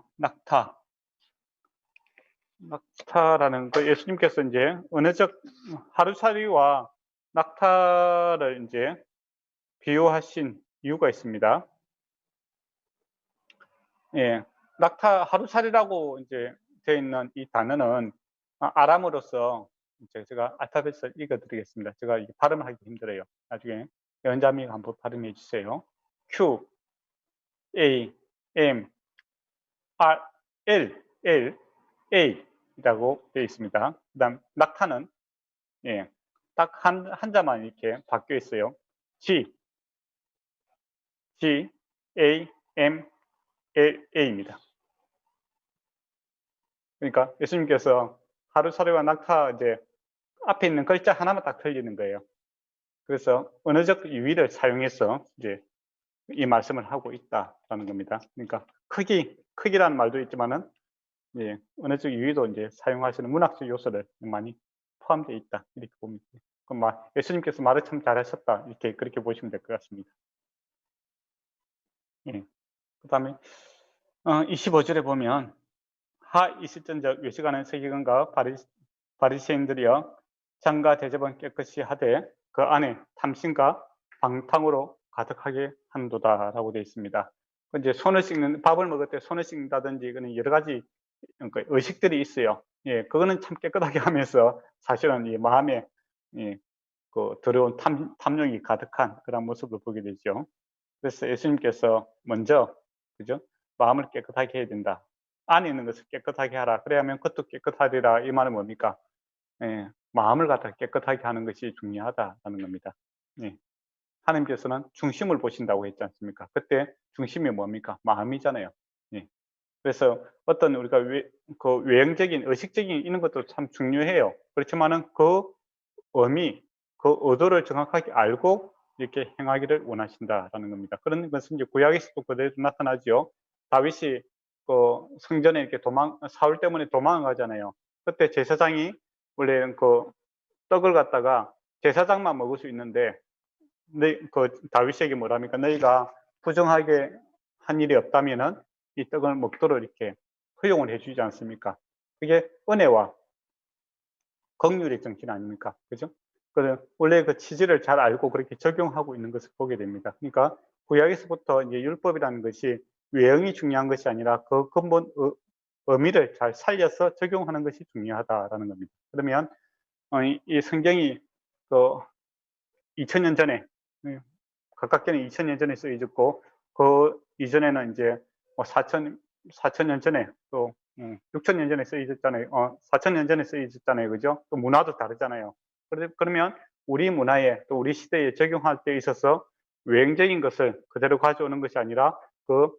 낙타라는 그 예수님께서 이제 언어적 하루살이와 낙타를 이제 비유하신 이유가 있습니다. 예, 낙타 하루살이라고 이제 되어 있는 이 단어는 아람어로서 이제 제가 알파벳을 읽어드리겠습니다. 제가 이게 발음하기 힘들어요. 나중에 연자미가 한번 발음해 주세요. Q, A, M, R, L, A라고 되어 있습니다. 그다음 낙타는 예, 딱 한자만 이렇게 바뀌어 있어요. G, A, M, A입니다. 그러니까 예수님께서 하루살이와 낙타 이제 앞에 있는 글자 하나만 딱 틀리는 거예요. 그래서 언어적 유의를 사용해서 이제 이 말씀을 하고 있다라는 겁니다. 그러니까 크기라는 말도 있지만은 언어적 유의도 이제 사용하시는 문학적 요소를 많이 포함되어 있다 이렇게 봅니다. 예수님께서 말을 참 잘하셨다. 이렇게 그렇게 보시면 될 것 같습니다. 예. 그다음에 25절에 보면 하 이실전적 외식하는 서기관과 바리새인들이여 장과 대접은 깨끗이 하되 그 안에 탐심과 방탕으로 가득하게 한도다라고 되어 있습니다. 이제 손을 씻는 밥을 먹을 때 손을 씻는다든지 그런 여러 가지 의식들이 있어요. 예, 그거는 참 깨끗하게 하면서 사실은 이 마음에 그 더러운 탐욕이 가득한 그런 모습을 보게 되죠. 그래서 예수님께서 먼저 그죠? 마음을 깨끗하게 해야 된다. 안에 있는 것을 깨끗하게 하라. 그래야면 겉도 깨끗하리라. 이 말은 뭡니까? 예, 마음을 갖다 깨끗하게 하는 것이 중요하다라는 겁니다. 예. 하나님께서는 중심을 보신다고 했지 않습니까? 그때 중심이 뭡니까? 마음이잖아요. 예. 그래서 어떤 우리가 그 외형적인 의식적인 이런 것도 참 중요해요. 그렇지만은 그 의미, 그 의도를 정확하게 알고 이렇게 행하기를 원하신다라는 겁니다. 그런 것은 이제 구약에서도 그대로 나타나죠. 다윗이 그 성전에 이렇게 사울 때문에 도망을 가잖아요. 그때 제사장이 원래 그 떡을 갖다가 제사장만 먹을 수 있는데 그 다윗에게 뭐랍니까? 너희가 부정하게 한 일이 없다면은 이 떡을 먹도록 이렇게 허용을 해주지 않습니까? 그게 은혜와 긍휼의 정신 아닙니까? 그죠? 원래 그 취지를 잘 알고 그렇게 적용하고 있는 것을 보게 됩니다. 그러니까 구약에서부터 이제 율법이라는 것이 외형이 중요한 것이 아니라 그 근본 의미를 잘 살려서 적용하는 것이 중요하다라는 겁니다. 그러면 이 성경이 그 2000년 전에 가깝게는 2000년 전에 쓰여졌고 그 이전에는 이제 뭐 4000년 전에 또 6000년 전에 쓰여졌잖아요. 4000년 전에 쓰여졌잖아요. 그죠? 또 문화도 다르잖아요. 그러면 우리 문화에 또 우리 시대에 적용할 때 있어서 외형적인 것을 그대로 가져오는 것이 아니라 그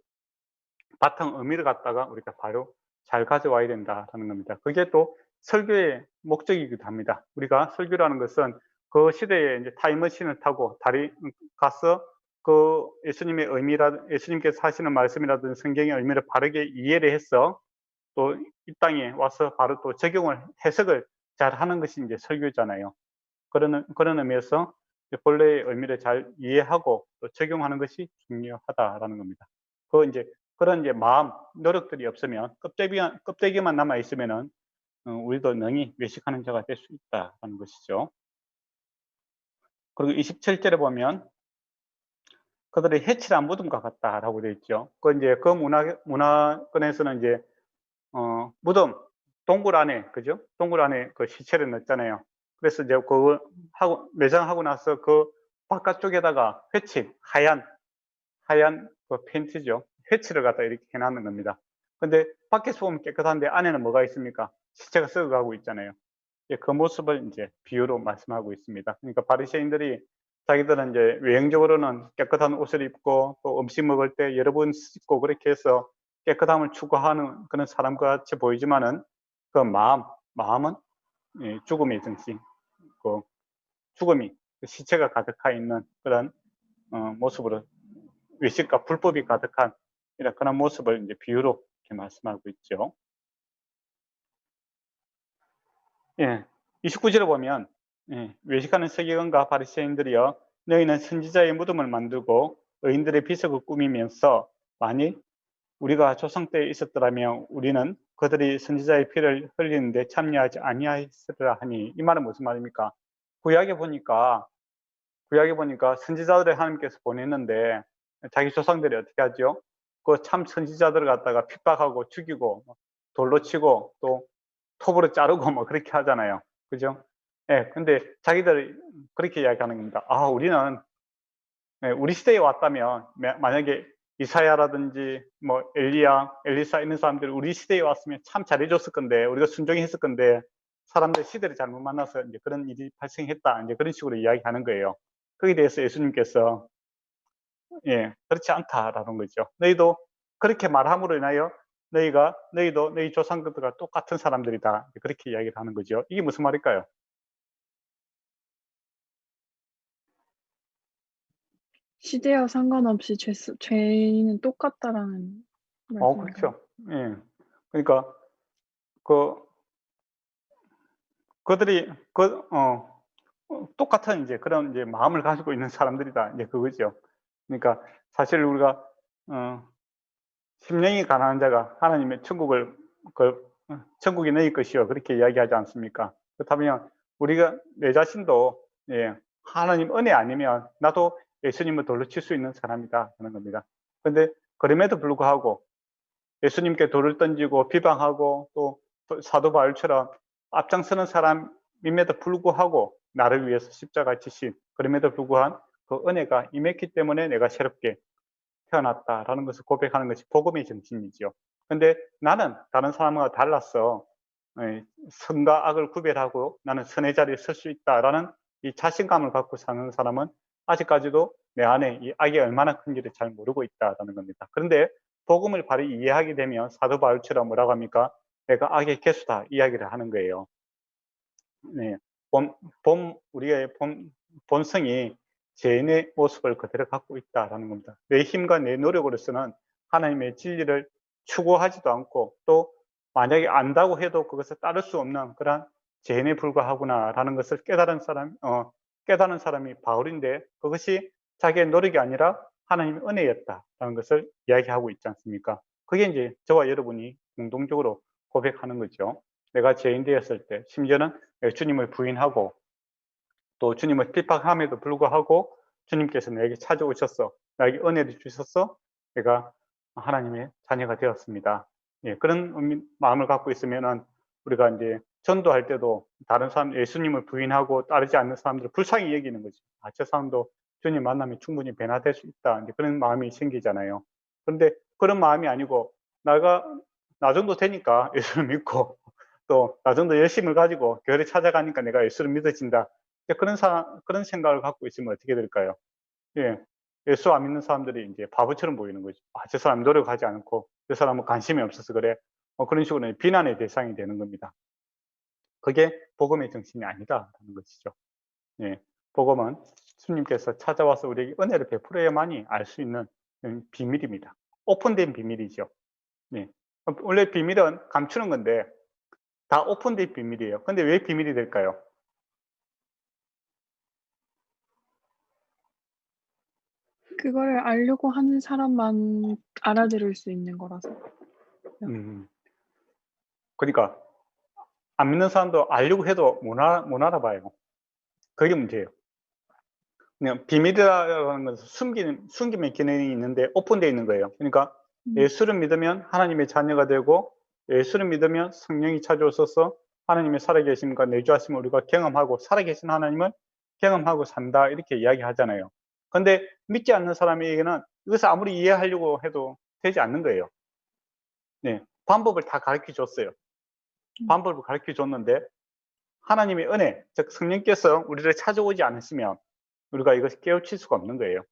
바탕 의미를 갖다가 우리가 바로 잘 가져와야 된다라는 겁니다. 그게 또 설교의 목적이기도 합니다. 우리가 설교라는 것은 그 시대에 이제 타임머신을 타고 달이 가서 그 예수님께서 하시는 말씀이라든지 성경의 의미를 바르게 이해를 해서 또 이 땅에 와서 바로 또 적용을 해석을 잘 하는 것이 이제 설교잖아요. 그런 의미에서 본래의 의미를 잘 이해하고 또 적용하는 것이 중요하다라는 겁니다. 이제 그런 이제 마음 노력들이 없으면 껍데기만 남아 있으면은 우리도 능히 외식하는 자가 될 수 있다라는 것이죠. 그리고 27절에 보면 그들의 해칠한 무덤과 같다라고 되어 있죠. 이제 그 문화권에서는 이제 무덤 동굴 안에 그죠? 동굴 안에 그 시체를 넣었잖아요. 그래서 이제 그거 매장하고 나서 그 바깥쪽에다가 하얀 그 팬티죠. 회칠을 갖다 이렇게 해놨는 겁니다. 근데 밖에서 보면 깨끗한데 안에는 뭐가 있습니까? 시체가 썩어가고 있잖아요. 그 모습을 이제 비유로 말씀하고 있습니다. 그러니까 바리새인들이 자기들은 이제 외형적으로는 깨끗한 옷을 입고 또 음식 먹을 때 여러 번 씻고 그렇게 해서 깨끗함을 추구하는 그런 사람 같이 보이지만은 그 마음은 죽음의 정신, 그 죽음이 그 시체가 가득하 있는 그런 모습으로 외식과 불법이 가득한 이런 그런 모습을 이제 비유로 이렇게 말씀하고 있죠. 예, 29절에 보면 외식하는 서기관과 바리새인들이여 너희는 선지자의 무덤을 만들고 의인들의 비석을 꾸미면서 만일 우리가 조상 때에 있었더라면 우리는 그들이 선지자의 피를 흘리는데 참여하지 아니하였으리라 하니 이 말은 무슨 말입니까? 구약에 보니까 선지자들을 하나님께서 보냈는데 자기 조상들이 어떻게 하죠? 그 참 선지자들을 갖다가 핍박하고 죽이고 돌로 치고 또 톱으로 자르고 뭐 그렇게 하잖아요. 그죠? 예, 근데 자기들이 그렇게 이야기하는 겁니다. 우리는 우리 시대에 왔다면 만약에 이사야라든지 뭐 엘리사 이런 사람들이 우리 시대에 왔으면 참 잘해줬을 건데 우리가 순종했을 건데 사람들 시대를 잘못 만나서 이제 그런 일이 발생했다. 이제 그런 식으로 이야기하는 거예요. 거기에 대해서 예수님께서 그렇지 않다라는 거죠. 너희도 그렇게 말함으로 인하여 너희도 너희 조상들과 똑같은 사람들이다. 그렇게 이야기를 하는 거죠. 이게 무슨 말일까요?
시대와 상관없이 죄인은 똑같다라는 말씀인가요?
그렇죠. 예. 그러니까 그 그들이 똑같은 이제 그런 이제 마음을 가지고 있는 사람들이다. 이제 그거죠. 그러니까 사실 우리가 심령이 가난한 자가 하나님의 천국을 천국이 너희 것이요 그렇게 이야기하지 않습니까? 그렇다면 우리가 내 자신도 예, 하나님 은혜 아니면 나도 예수님을 돌로 칠 수 있는 사람이다 하는 겁니다. 그런데 그럼에도 불구하고 예수님께 돌을 던지고 비방하고 또 사도 바울처럼 앞장서는 사람임에도 불구하고 나를 위해서 십자가 지신 그럼에도 불구한 그 은혜가 임했기 때문에 내가 새롭게 태어났다라는 것을 고백하는 것이 복음의 정신이죠. 근데 나는 다른 사람과 달라서 선과 악을 구별하고 나는 선의 자리에 설 수 있다라는 이 자신감을 갖고 사는 사람은 아직까지도 내 안에 이 악이 얼마나 큰지를 잘 모르고 있다라는 겁니다. 그런데 복음을 바로 이해하게 되면 사도 바울처럼 뭐라고 합니까? 내가 악의 개수다 이야기를 하는 거예요. 네. 우리의 본성이 죄인의 모습을 그대로 갖고 있다라는 겁니다. 내 힘과 내 노력으로서는 하나님의 진리를 추구하지도 않고 또 만약에 안다고 해도 그것을 따를 수 없는 그런 죄인에 불과하구나라는 것을 깨달은 사람이 바울인데 그것이 자기의 노력이 아니라 하나님의 은혜였다라는 것을 이야기하고 있지 않습니까? 그게 이제 저와 여러분이 공동적으로 고백하는 거죠. 내가 죄인 되었을 때 심지어는 주님을 부인하고 또 주님을 핍박함에도 불구하고 주님께서 내게 찾아오셔서 나에게 은혜를 주셔서 내가 하나님의 자녀가 되었습니다. 예, 그런 마음을 갖고 있으면은 우리가 이제 전도할 때도 다른 사람 예수님을 부인하고 따르지 않는 사람들을 불쌍히 여기는 거죠. 아, 저 사람도 주님 만나면 충분히 변화될 수 있다. 이제 그런 마음이 생기잖아요. 그런데 그런 마음이 아니고 내가 나 정도 되니까 예수를 믿고 또 나 정도 열심을 가지고 교회를 찾아가니까 내가 예수를 믿어진다. 그런 생각을 갖고 있으면 어떻게 될까요? 예. 예수 안 믿는 사람들이 이제 바보처럼 보이는 거죠. 아, 저 사람 노력하지 않고 저 사람은 관심이 없어서 그래. 그런 식으로 비난의 대상이 되는 겁니다. 그게 복음의 정신이 아니다라는 것이죠. 예. 복음은 주님께서 찾아와서 우리에게 은혜를 베풀어야만이 알 수 있는 비밀입니다. 오픈된 비밀이죠. 예. 원래 비밀은 감추는 건데 다 오픈된 비밀이에요. 근데 왜 비밀이 될까요?
그거를 알려고 하는 사람만 알아들을 수 있는 거라서.
음. 그러니까 안 믿는 사람도 알려고 해도 못 알아봐요. 그게 문제예요. 그냥 비밀이라는 것은 숨김의 기능이 있는데 오픈되어 있는 거예요. 그러니까
음.
예수를 믿으면 하나님의 자녀가 되고 예수를 믿으면 성령이 찾아오셔서 하나님의 살아계심과 내주하심을 우리가 경험하고 살아계신 하나님을 경험하고 산다 이렇게 이야기하잖아요. 그런데 믿지 않는 사람에게는 이것을 아무리 이해하려고 해도 되지 않는 거예요. 네, 방법을 다 가르쳐 줬어요. 방법을 가르쳐 줬는데 하나님의 은혜, 즉 성령께서 우리를 찾아오지 않으시면 우리가 이것을 깨우칠 수가 없는 거예요.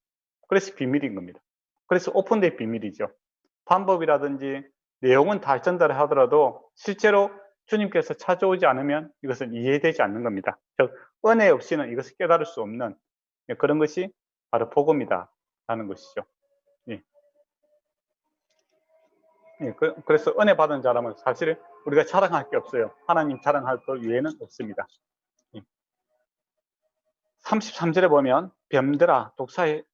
그래서 비밀인 겁니다. 그래서 오픈된 비밀이죠. 방법이라든지 내용은 다 전달을 하더라도 실제로 주님께서 찾아오지 않으면 이것은 이해되지 않는 겁니다. 즉 은혜 없이는 이것을 깨달을 수 없는 그런 것이 바로 복음이다라는 것이죠. 예. 예, 그래서 은혜 받은 자라면 사실 우리가 자랑할 게 없어요. 하나님 자랑할 것 외에는 없습니다. 33절에 보면 뱀들아 독사의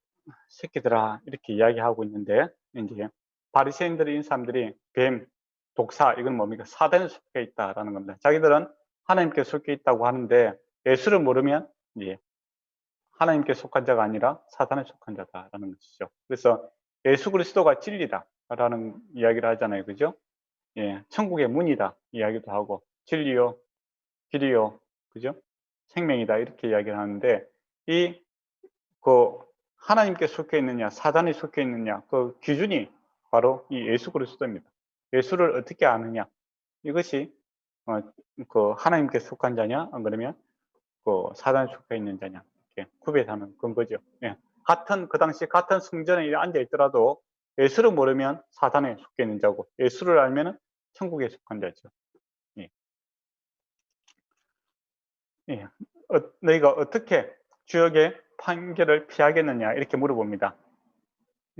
새끼들아 이렇게 이야기하고 있는데 이제 바리새인들인 사람들이 뱀, 독사 이건 뭡니까? 사단에 속해 있다라는 겁니다. 자기들은 하나님께 속해 있다고 하는데 예수를 모르면 이제 하나님께 속한 자가 아니라 사단에 속한 자다라는 것이죠. 그래서 예수 그리스도가 진리다라는 이야기를 하잖아요. 그죠? 예, 천국의 문이다 이야기도 하고 진리요, 길이요, 그죠? 생명이다 이렇게 이야기를 하는데 이 그 하나님께 속해 있느냐 사단에 속해 있느냐 그 기준이 바로 이 예수 그리스도입니다. 예수를 어떻게 아느냐 이것이 그 하나님께 속한 자냐 안 그러면 그 사단에 속해 있는 자냐 이렇게 구별하는 근거죠. 예. 같은 그 당시 같은 성전에 앉아 있더라도 예수를 모르면 사단에 속해 있는 자고 예수를 알면은 천국에 속한 자죠. 예. 예. 너희가 어떻게 주역의 판결을 피하겠느냐 이렇게 물어봅니다.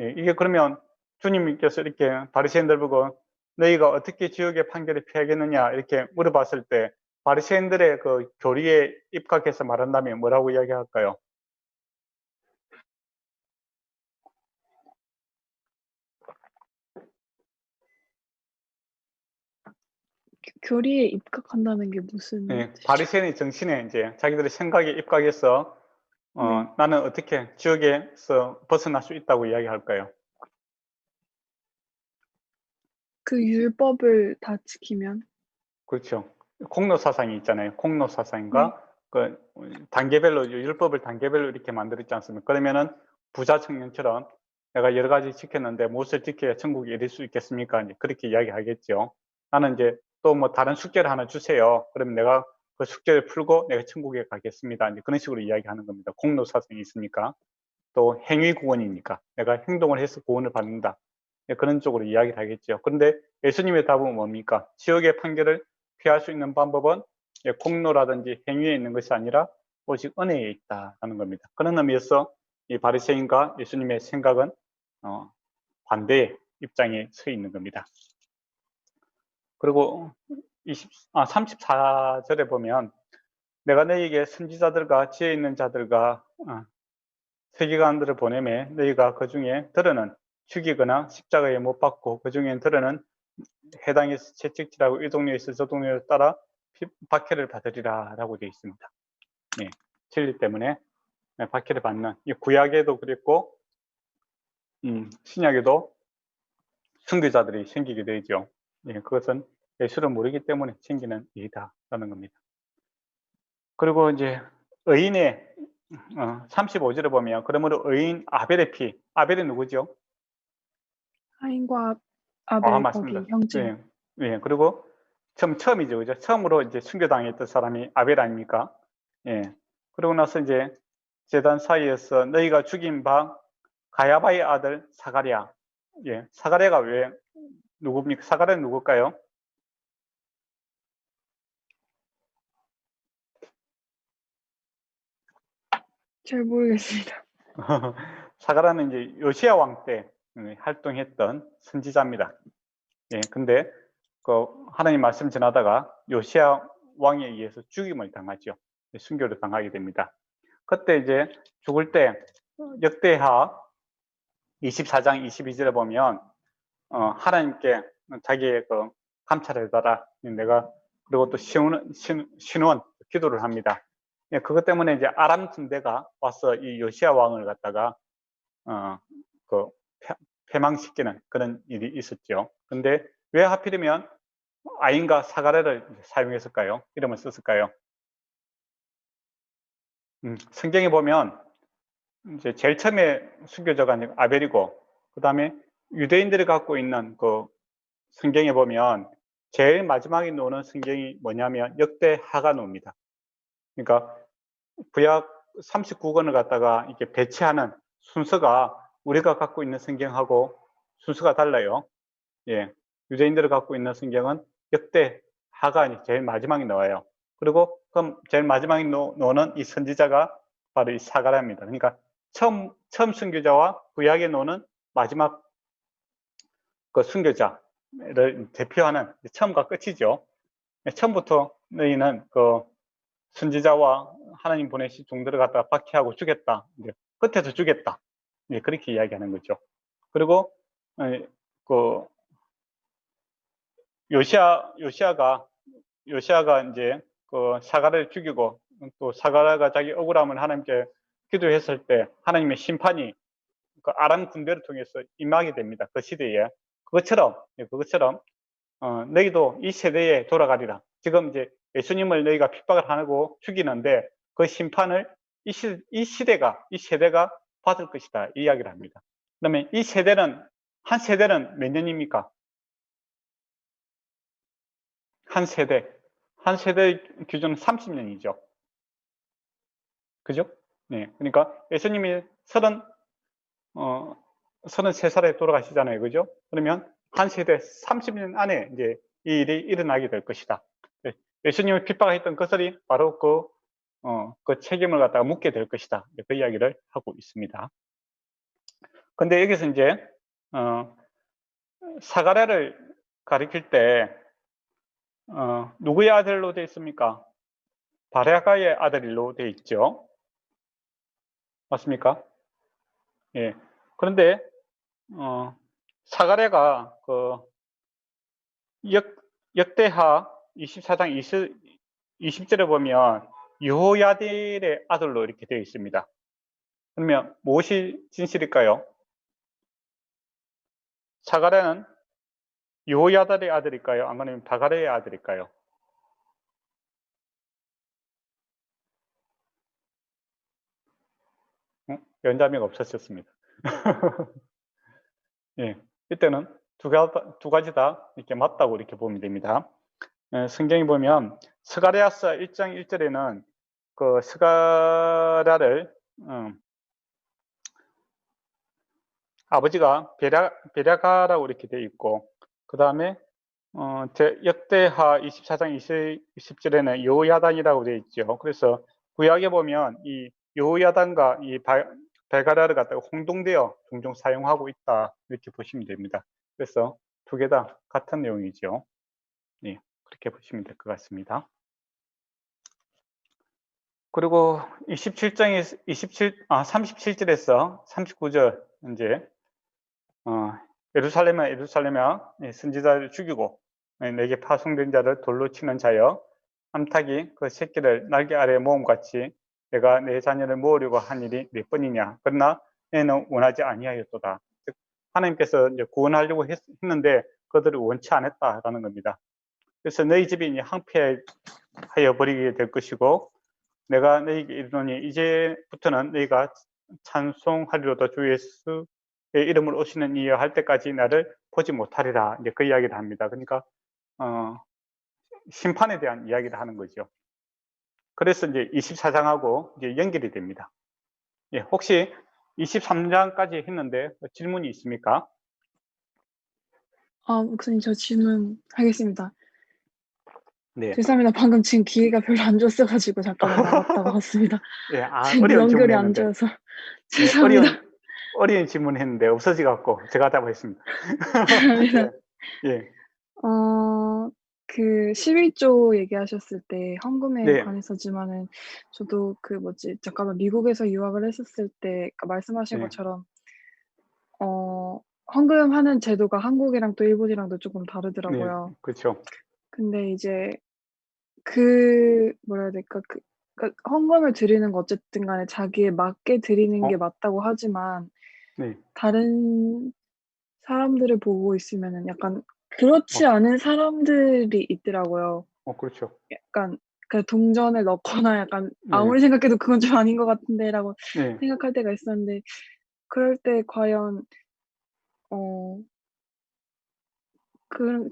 예, 이게 그러면 주님께서 이렇게 바리새인들 보고 너희가 어떻게 지옥의 판결을 피하겠느냐 이렇게 물어봤을 때 바리새인들의 그 교리에 입각해서 말한다면 뭐라고 이야기할까요?
교리에 입각한다는 게 무슨 뜻이죠?
바리새인의 정신에 이제 자기들의 생각에 입각해서
네.
나는 어떻게 지옥에서 벗어날 수 있다고 이야기할까요?
그 율법을 다 지키면?
그렇죠. 공로 사상이 있잖아요. 공로
네.
사상과 그 단계별로 율법을 단계별로 이렇게 만들었지 않습니까? 그러면은 부자 청년처럼 내가 여러 가지 지켰는데 무엇을 지켜야 천국에 이를 수 있겠습니까? 이제 그렇게 이야기하겠죠. 나는 이제 또 뭐 다른 숙제를 하나 주세요. 그러면 내가 그 숙제를 풀고 내가 천국에 가겠습니다. 이제 그런 식으로 이야기하는 겁니다. 공로 사상이 있으니까. 또 행위 구원이니까 내가 행동을 해서 구원을 받는다. 그런 쪽으로 이야기를 하겠죠. 그런데 예수님의 답은 뭡니까? 지옥의 판결을 피할 수 있는 방법은 공로라든지 행위에 있는 것이 아니라 오직 은혜에 있다라는 겁니다. 그런 의미에서 이 바리새인과 예수님의 생각은 반대의 입장에 서 있는 겁니다. 그리고 34절에 보면 내가 너희에게 선지자들과 지혜 있는 자들과 세계관들을 보내매 너희가 그 중에 들어는 죽이거나 십자가에 못 박고 그 중에 들어는 해당에서 채찍질하고 이 동네에서 저 동네를 따라 박해를 받으리라 라고 되어 있습니다. 진리 때문에 박해를 받는, 이 구약에도 그랬고 신약에도 순교자들이 생기게 되죠. 그것은 예수를 모르기 때문에 생기는 일이다라는 겁니다. 그리고 이제 의인의 35절을 보면 그러므로 의인 아벨의 피, 아벨이 누구죠?
하인과 아벨
맞습니다.
거기 형제.
그리고 처음이죠, 그죠? 처음으로 이제 순교당했던 사람이 아벨 아닙니까? 그러고 나서 이제 제단 사이에서 너희가 죽인 바 가야바의 아들 사가랴. 사가랴가 왜 누굽니까? 사가랴는 누굴까요?
잘 모르겠습니다.
사가랴는 이제 요시야 왕 때 활동했던 선지자입니다. 근데 그 하나님 말씀 전하다가 요시야 왕에 의해서 죽임을 당하죠. 순교를 당하게 됩니다. 그때 이제 죽을 때 역대하 24장 22절에 보면 하나님께 자기의 그 감찰을 받아 내가 그리고 또 신원 기도를 합니다. 그것 때문에 이제 아람 군대가 와서 이 요시야 왕을 갖다가 그 패망시키는 그런 일이 있었죠. 근데 왜 하필이면 아인과 사가랴를 사용했을까요? 이름을 썼을까요? 성경에 보면 이제 제일 처음에 순교자가 아벨이고, 그 다음에 유대인들이 갖고 있는 그 성경에 보면 제일 마지막에 나오는 성경이 뭐냐면 역대하가 나옵니다. 그러니까 구약 39권을 갖다가 이렇게 배치하는 순서가 우리가 갖고 있는 성경하고 순서가 달라요. 유대인들이 갖고 있는 성경은 역대하가 제일 마지막에 나와요. 그리고 그럼 제일 마지막에 나오는 이 선지자가 바로 이 사가랴입니다. 그러니까 처음 순교자와 구약에 나오는 마지막 그 순교자를 대표하는 처음과 끝이죠. 처음부터 너희는 그 선지자와 하나님 보내신 종들을 갖다가 박해하고 죽였다. 이제 끝에서 죽였다. 그렇게 이야기하는 거죠. 그리고 그 요시아가 이제 그 사가랴를 죽이고 또 사가랴가 자기 억울함을 하나님께 기도했을 때 하나님의 심판이 그 아람 군대를 통해서 임하게 됩니다. 그 시대에 그것처럼 너희도 이 세대에 돌아가리라. 지금 이제 예수님을 너희가 핍박을 하고 죽이는데 그 심판을 이 세대가 받을 것이다. 이 이야기를 합니다. 그러면 이 세대는 한 세대는 몇 년입니까? 한 세대 기준은 30년이죠. 그죠? 그러니까 예수님이 33살에 돌아가시잖아요. 그죠? 그러면 한 세대 30년 안에 이제 이 일이 일어나게 될 것이다. 예수님을 핍박했던 것들이 바로 그 책임을 갖다가 묻게 될 것이다. 그 이야기를 하고 있습니다. 근데 여기서 이제 사가랴를 가리킬 때 누구의 아들로 되어 있습니까? 바라가의 아들로 되어 있죠. 맞습니까? 예. 그런데 사가랴가 그 역대하 24장 20절에 보면 여호야딜의 아들로 이렇게 되어 있습니다. 그러면 무엇이 진실일까요? 사가랴는 여호야달의 아들일까요? 아니면 다가랴의 아들일까요? 연자매가 없었습니다. 예, 이때는 두 가지 다 이렇게 맞다고 이렇게 보면 됩니다. 성경에 보면 스가랴서 1장 1절에는 그 스가랴를 아버지가 베랴가라고 이렇게 되어 있고, 그 다음에 역대하 24장 20절에는 여호야단이라고 되어 있죠. 그래서 구약에 보면 이 여호야단과 이 베가랴를 갖다가 혼동되어 종종 사용하고 있다 이렇게 보시면 됩니다. 그래서 두 개 다 같은 내용이죠. 네, 그렇게 보시면 될 것 같습니다. 그리고 37절에서 39절 이제 예루살렘아 선지자를 죽이고 내게 파송된 자를 돌로 치는 자여 암탉이 그 새끼를 날개 아래 모음같이 내가 내 자녀를 모으려고 한 일이 몇 번이냐. 그러나 너는 원하지 아니하였도다. 즉 하나님께서 이제 구원하려고 했는데 그들이 원치 않았다라는 겁니다. 그래서 너희 집이 이제 황폐하여 버리게 될 것이고 내가 너희에게 이르노니 이제부터는 너희가 찬송하리로다 주 예수의 이름을 오시는 이여 할 때까지 나를 보지 못하리라. 이제 그 이야기를 합니다. 그러니까 심판에 대한 이야기를 하는 거죠. 그래서 이제 24장하고 이제 연결이 됩니다. 예, 혹시 23장까지 했는데 질문이 있습니까?
목사님, 저 질문하겠습니다.
네.
죄송합니다. 방금 지금 기회가 별로 안 좋았어가지고 잠깐만 나갔다가 왔습니다.
예,
지금
어려운
연결이 안
질문했는데.
좋아서
예,
죄송합니다.
어려운 질문했는데 없어져갖고 제가 답했습니다.
죄송합니다.
예, 예,
그 11조 얘기하셨을 때 헌금에
네,
관해서지만은 저도 그 뭐지 잠깐만 미국에서 유학을 했었을 때 말씀하신
네,
것처럼 헌금하는 제도가 한국이랑 또 일본이랑도 조금
네,
다르더라고요.
그렇죠.
근데 이제 그 뭐라 해야 될까? 그러니까 헌금을 드리는 거 어쨌든 간에 자기에 맞게 드리는 게 맞다고 하지만
네,
다른 사람들을 보고 있으면은 약간 그렇지 않은 사람들이 있더라고요.
그렇죠.
약간 그 동전을 넣거나 약간
네,
아무리 생각해도 '그건 좀 아닌 것 같은데.'라고
네,
생각할 때가 있었는데 그럴 때 과연 어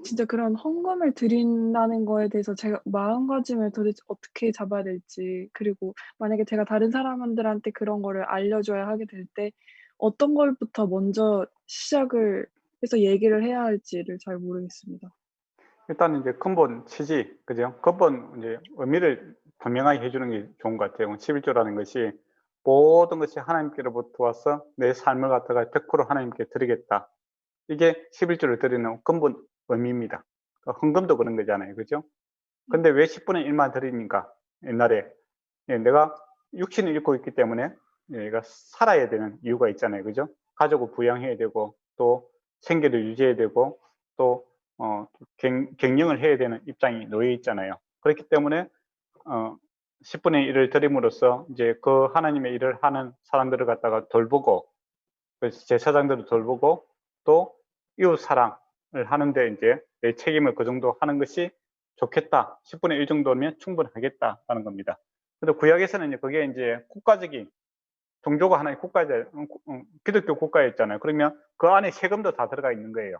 진짜 그런 헌금을 드린다는 거에 대해서 제가 마음가짐을 도대체 어떻게 잡아야 될지, 그리고 만약에 제가 다른 사람들한테 그런 거를 알려줘야 하게 될 때 어떤 걸부터 먼저 시작을 해서 얘기를 해야 할지를 잘 모르겠습니다.
일단 이제 근본 취지, 그죠? 근본 이제 의미를 분명하게 해주는 게 좋은 것 같아요. 11조라는 것이 모든 것이 하나님께로부터 와서 내 삶을 갖다가 100% 하나님께 드리겠다. 이게 11조를 드리는 근본 의미입니다. 헌금도 그런 거잖아요. 그죠? 근데 왜 10분의 1만 드립니까? 옛날에. 예, 내가 육신을 입고 있기 때문에 내가 살아야 되는 이유가 있잖아요. 그죠? 가족을 부양해야 되고, 또 생계를 유지해야 되고, 또, 경영을 해야 되는 입장이 놓여 있잖아요. 그렇기 때문에, 10분의 1을 드림으로써 이제 그 하나님의 일을 하는 사람들을 갖다가 돌보고, 그래서 제사장들을 돌보고, 또 이웃 사랑을 하는데 이제 내 책임을 그 정도 하는 것이 좋겠다. 10분의 1 정도면 충분하겠다라는 겁니다. 근데 구약에서는 이제 그게 이제 국가적인 종교가 하나의 국가제, 기독교 국가였잖아요. 그러면 그 안에 세금도 다 들어가 있는 거예요.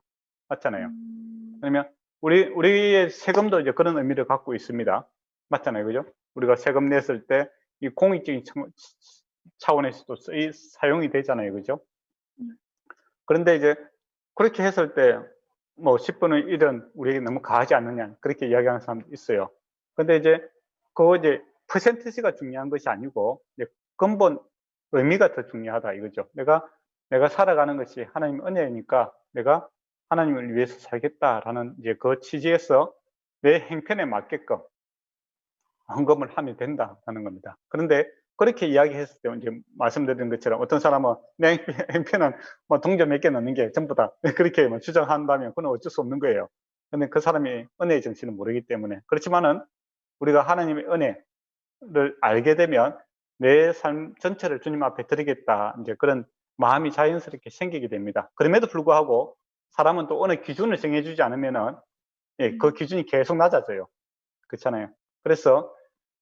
맞잖아요.
음.
그러면 우리의 세금도 이제 그런 의미를 갖고 있습니다. 맞잖아요. 그죠? 우리가 세금 냈을 때 이 공익적인 차원에서도 사용이 되잖아요. 그죠? 그런데 이제 그렇게 했을 때 뭐 10분의 1은 우리에게 너무 과하지 않느냐 그렇게 이야기하는 사람도 있어요. 근데 이제 그 이제 퍼센티지가 중요한 것이 아니고 이제 근본 의미가 더 중요하다 이거죠. 내가 살아가는 것이 하나님 은혜니까 내가 하나님을 위해서 살겠다라는 이제 그 취지에서 내 행편에 맞게끔 헌금을 하면 된다는 겁니다. 그런데 그렇게 이야기했을 때 이제 말씀드린 것처럼 어떤 사람은 내 행편은 뭐 동전 몇 개 넣는 게 전부 다 그렇게 뭐 주장한다면 그건 어쩔 수 없는 거예요. 근데 그 사람이 은혜의 정신을 모르기 때문에. 그렇지만은 우리가 하나님의 은혜를 알게 되면 내 삶 전체를 주님 앞에 드리겠다, 이제 그런 마음이 자연스럽게 생기게 됩니다. 그럼에도 불구하고 사람은 또 어느 기준을 정해주지 않으면은 그 기준이 계속 낮아져요. 그렇잖아요. 그래서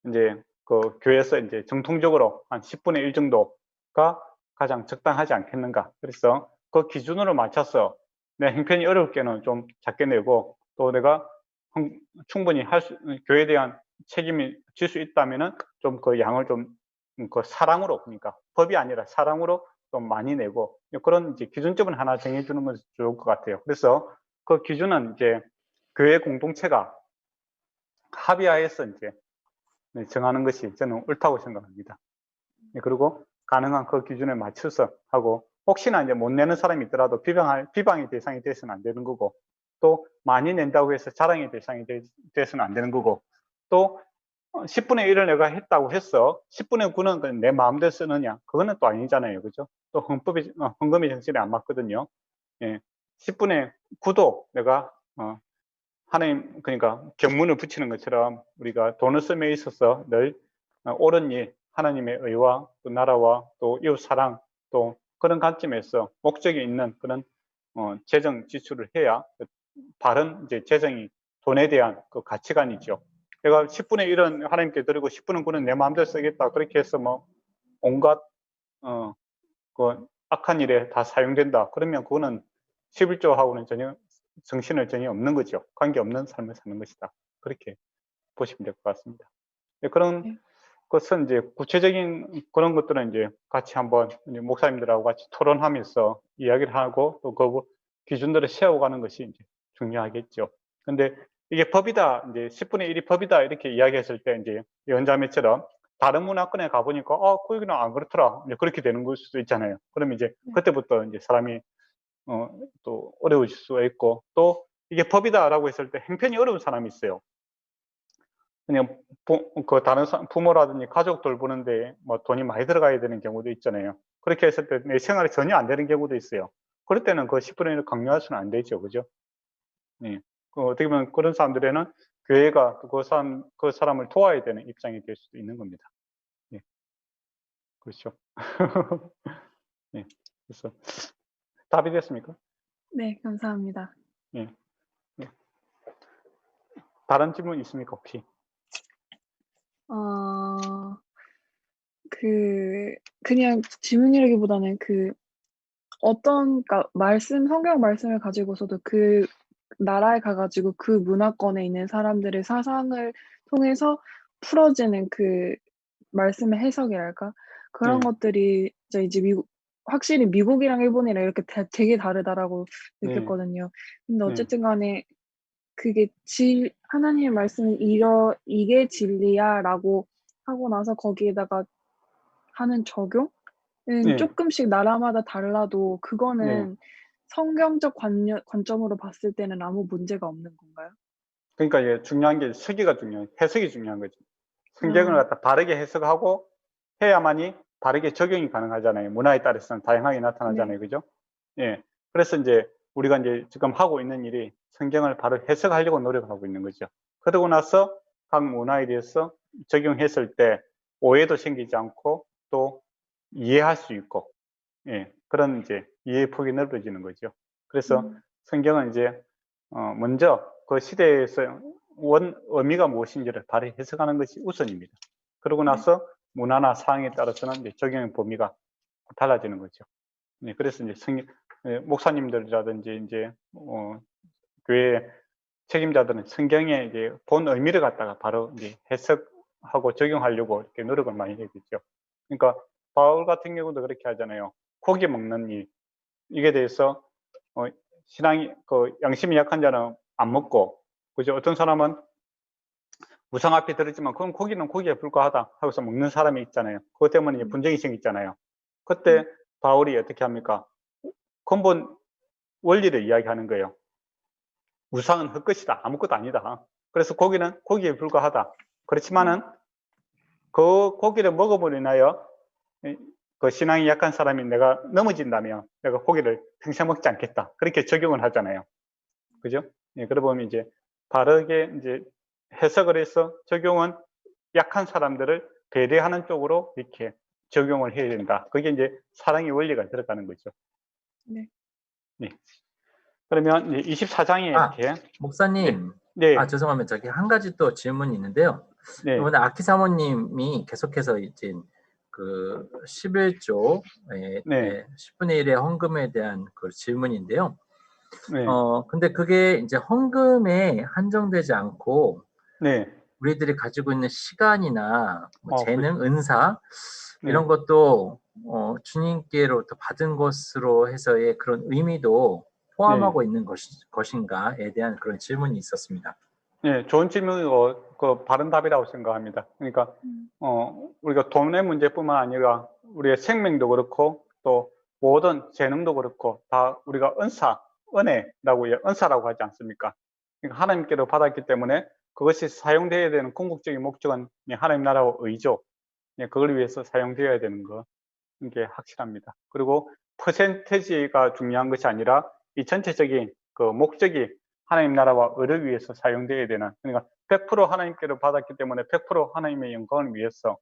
이제 그 교회에서 이제 정통적으로 한 10분의 1 정도가 가장 적당하지 않겠는가. 그래서 그 기준으로 맞춰서 내 형편이 어려울 때는 좀 작게 내고, 또 내가 충분히 교회에 대한 책임이 질 수 있다면은 좀 그 양을 좀 그 사랑으로, 그러니까 법이 아니라 사랑으로 좀 많이 내고, 그런 이제 기준점을 하나 정해주는 것이 좋을 것 같아요. 그래서 그 기준은 이제 교회 공동체가 합의하에서 이제 정하는 것이 저는 옳다고 생각합니다. 그리고 가능한 그 기준에 맞춰서 하고, 혹시나 이제 못 내는 사람이 있더라도 비방의 대상이 돼서는 안 되는 거고, 또 많이 낸다고 해서 자랑의 대상이 돼서는 안 되는 거고, 또 10분의 1을 내가 했다고 해서 10분의 9는 내 마음대로 쓰느냐, 그거는 또 아니잖아요. 그죠? 또 헌금의 정신에 안 맞거든요. 10분의 9도 내가 하나님, 그러니까 경문을 붙이는 것처럼 우리가 돈을 씀에 있어서 늘 옳은 일, 하나님의 의와 또 나라와 또 이웃 사랑, 또 그런 관점에서 목적이 있는 그런 재정 지출을 해야 바른 이제 재정이, 돈에 대한 그 가치관이죠. 내가 10분의 1은 하나님께 드리고 10분의 9는 내 마음대로 쓰겠다, 그렇게 해서 뭐 온갖 그 악한 일에 다 사용된다, 그러면 그거는 11조하고는 전혀 정신을 전혀 없는 거죠. 관계없는 삶을 사는 것이다. 그렇게 보시면 될 것 같습니다. 그런
네.
것은 이제 구체적인 그런 것들은 이제 같이 한번 이제 목사님들하고 같이 토론하면서 이야기를 하고, 또 그 기준들을 세워가는 것이 이제 중요하겠죠. 근데 이게 법이다, 이제 10분의 1이 법이다, 이렇게 이야기했을 때 이제 연자매처럼 다른 문화권에 가보니까 거기는 안 그렇더라, 이제 그렇게 되는 걸 수도 있잖아요. 그러면 이제 그때부터 이제 사람이 또 어려우실 수가 있고, 또 이게 법이다라고 했을 때 행편이 어려운 사람이 있어요. 그냥 그 다른 부모라든지 가족 돌보는데 뭐 돈이 많이 들어가야 되는 경우도 있잖아요. 그렇게 했을 때 내 생활이 전혀 안 되는 경우도 있어요. 그럴 때는 그 10분의 1을 강요할 수는 안 되죠. 그죠? 예. 어떻게 보면 그런 사람들에는 교회가 그 사람을 도와야 되는 입장이 될 수도 있는 겁니다. 예. 그렇죠. 예. 그래서 답이 됐습니까?
네, 감사합니다.
예. 예. 다른 질문 있습니까, 혹시?
어 그냥 질문이라기보다는 그러니까 성경 말씀을 가지고서도 그 나라에 가 가지고 그 문화권에 있는 사람들의 사상을 통해서 풀어지는 그 말씀의 해석이랄까? 그런
네.
것들이 이제 확실히 미국이랑 일본이랑 이렇게 되게 다르다라고
네.
느꼈거든요. 근데
네.
어쨌든 간에 그게 하나님의 말씀은 "이게 진리야."라고 하고 나서 거기에다가 하는 적용은
네.
쪼끔씩 나라마다 달라도
네.
그거는 성경적 관점으로 봤을 때는 아무 문제가 없는 건가요?
그러니까 이게 중요한 게 시기가 중요해요. 해석이 중요한 거죠. 성경을
아
갖다 바르게 해석하고 해야만이 바르게 적용이 가능하잖아요. 문화에 따라서는 다양하게
네.
나타나잖아요. 그죠? 예. 그래서 이제 우리가 이제 지금 하고 있는 일이 성경을 바로 해석하려고 노력하고 있는 거죠. 그러고 나서 각 문화에 대해서 적용했을 때 오해도 생기지 않고 또 이해할 수 있고, 그런 이제 이해의 폭이 넓어지는 거죠. 그래서
음.
성경은 이제 먼저 그 시대에서 의미가 무엇인지를 바로 해석하는 것이 우선입니다. 그러고
네.
나서 문화나 상황에 따라서는 이제 적용의 범위가 달라지는 거죠. 그래서 이제 목사님들이라든지 이제 교회 책임자들은 성경의 이제 본 의미를 갖다가 바로 이제 해석하고 적용하려고 이렇게 노력을 많이 해야겠죠. 그러니까 바울 같은 경우도 그렇게 하잖아요. 고기 먹는 일, 이게 대해서 어, 신앙이 그 양심이 약한 자는 안 먹고, 그죠? 어떤 사람은 우상 앞에 들었지만 그건 고기는 고기에 불과하다 하고서 먹는 사람이 있잖아요. 그것 때문에 이제
네.
분쟁이 생기잖아요.
네.
그때 바울이 어떻게 합니까? 근본 원리를 이야기하는 거예요. 우상은 헛것이다, 아무것도 아니다. 그래서 고기는 고기에 불과하다. 그렇지만은 그 고기를 먹어버로 인하여 그 신앙이 약한 사람이 내가 넘어진다면 내가 고기를 평생 먹지 않겠다. 그렇게 적용을 하잖아요. 그죠? 예, 그러다 보면 이제 바르게 이제 해석을 해서 적용은 약한 사람들을 배려하는 쪽으로 이렇게 적용을 해야 된다. 그게 이제 사랑의 원리가 들어가는 거죠.
네.
네. 그러면 이제 24장에
아,
이렇게
목사님.
네,
죄송합니다. 저기 한 가지 또 질문이 있는데요.
네,
이번에 아키 사모님이 계속해서 이제 그 11조의
네,
10분의 1의 헌금에 대한 그 질문인데요.
네,
근데 그게 이제 헌금에 한정되지 않고
네,
우리들이 가지고 있는 시간이나 뭐 재능,
그렇죠.
은사 이런
네,
것도 주님께로부터 받은 것으로 해서의 그런 의미도
네,
포함하고 있는 것인가에 대한 그런 질문이 있었습니다.
네, 좋은 질문이고 그 바른 답이라고 생각합니다. 그러니까 우리가 돈의 문제뿐만 아니라 우리의 생명도 그렇고 또 모든 재능도 그렇고 다 우리가 은혜라고 은사라고 하지 않습니까? 그러니까 하나님께로 받았기 때문에 그것이 사용되어야 되는 궁극적인 목적은 하나님 나라와 의죠. 그걸 위해서 사용되어야 되는 거 이게 확실합니다. 그리고 퍼센테지가 중요한 것이 아니라 이 전체적인 그 목적이 하나님 나라와 의를 위해서 사용되어야 되는, 그러니까 100% 하나님께로 받았기 때문에 100% 하나님의 영광을 위해서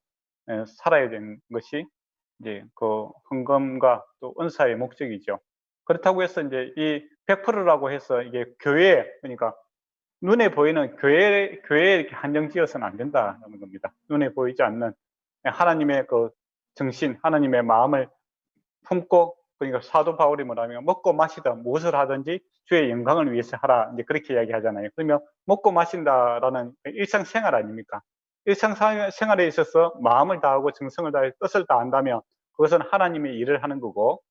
살아야 되는 것이 이제 그 헌금과 또 은사의 목적이죠. 그렇다고 해서 이제 이 100%라고 해서 이게 교회, 그러니까 눈에 보이는 교회에 이렇게 한정지어서는 안 된다는 겁니다. 눈에 보이지 않는 하나님의 그 정신, 하나님의 마음을 품고, 그러니까 사도 바울이 뭐라면 먹고 마시든 무엇을 하든지 주의 영광을 위해서 하라, 이제 그렇게 이야기하잖아요. 그러면 먹고 마신다라는 일상생활 아닙니까? 일상생활에 있어서 마음을 다하고 정성을 다해 뜻을 다한다면 그것은 하나님의 일을 하는 거고,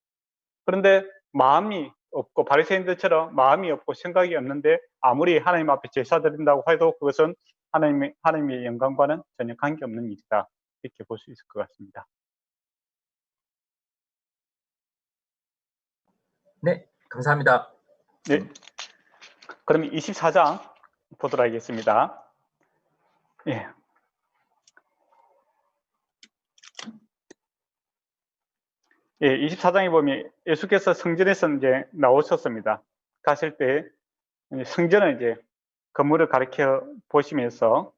그런데 마음이 없고 바리새인들처럼 마음이 없고 생각이 없는데 아무리 하나님 앞에 제사 드린다고 해도 그것은 하나님의 영광과는 전혀 관계없는 일이다, 이렇게 볼 수 있을 것 같습니다.
네, 감사합니다.
네. 그러면 24장 보도록 하겠습니다. 예. 예, 24장에 보면 예수께서 성전에서 이제 나오셨습니다. 가실 때 성전을 이제 건물을 가리켜 보시면서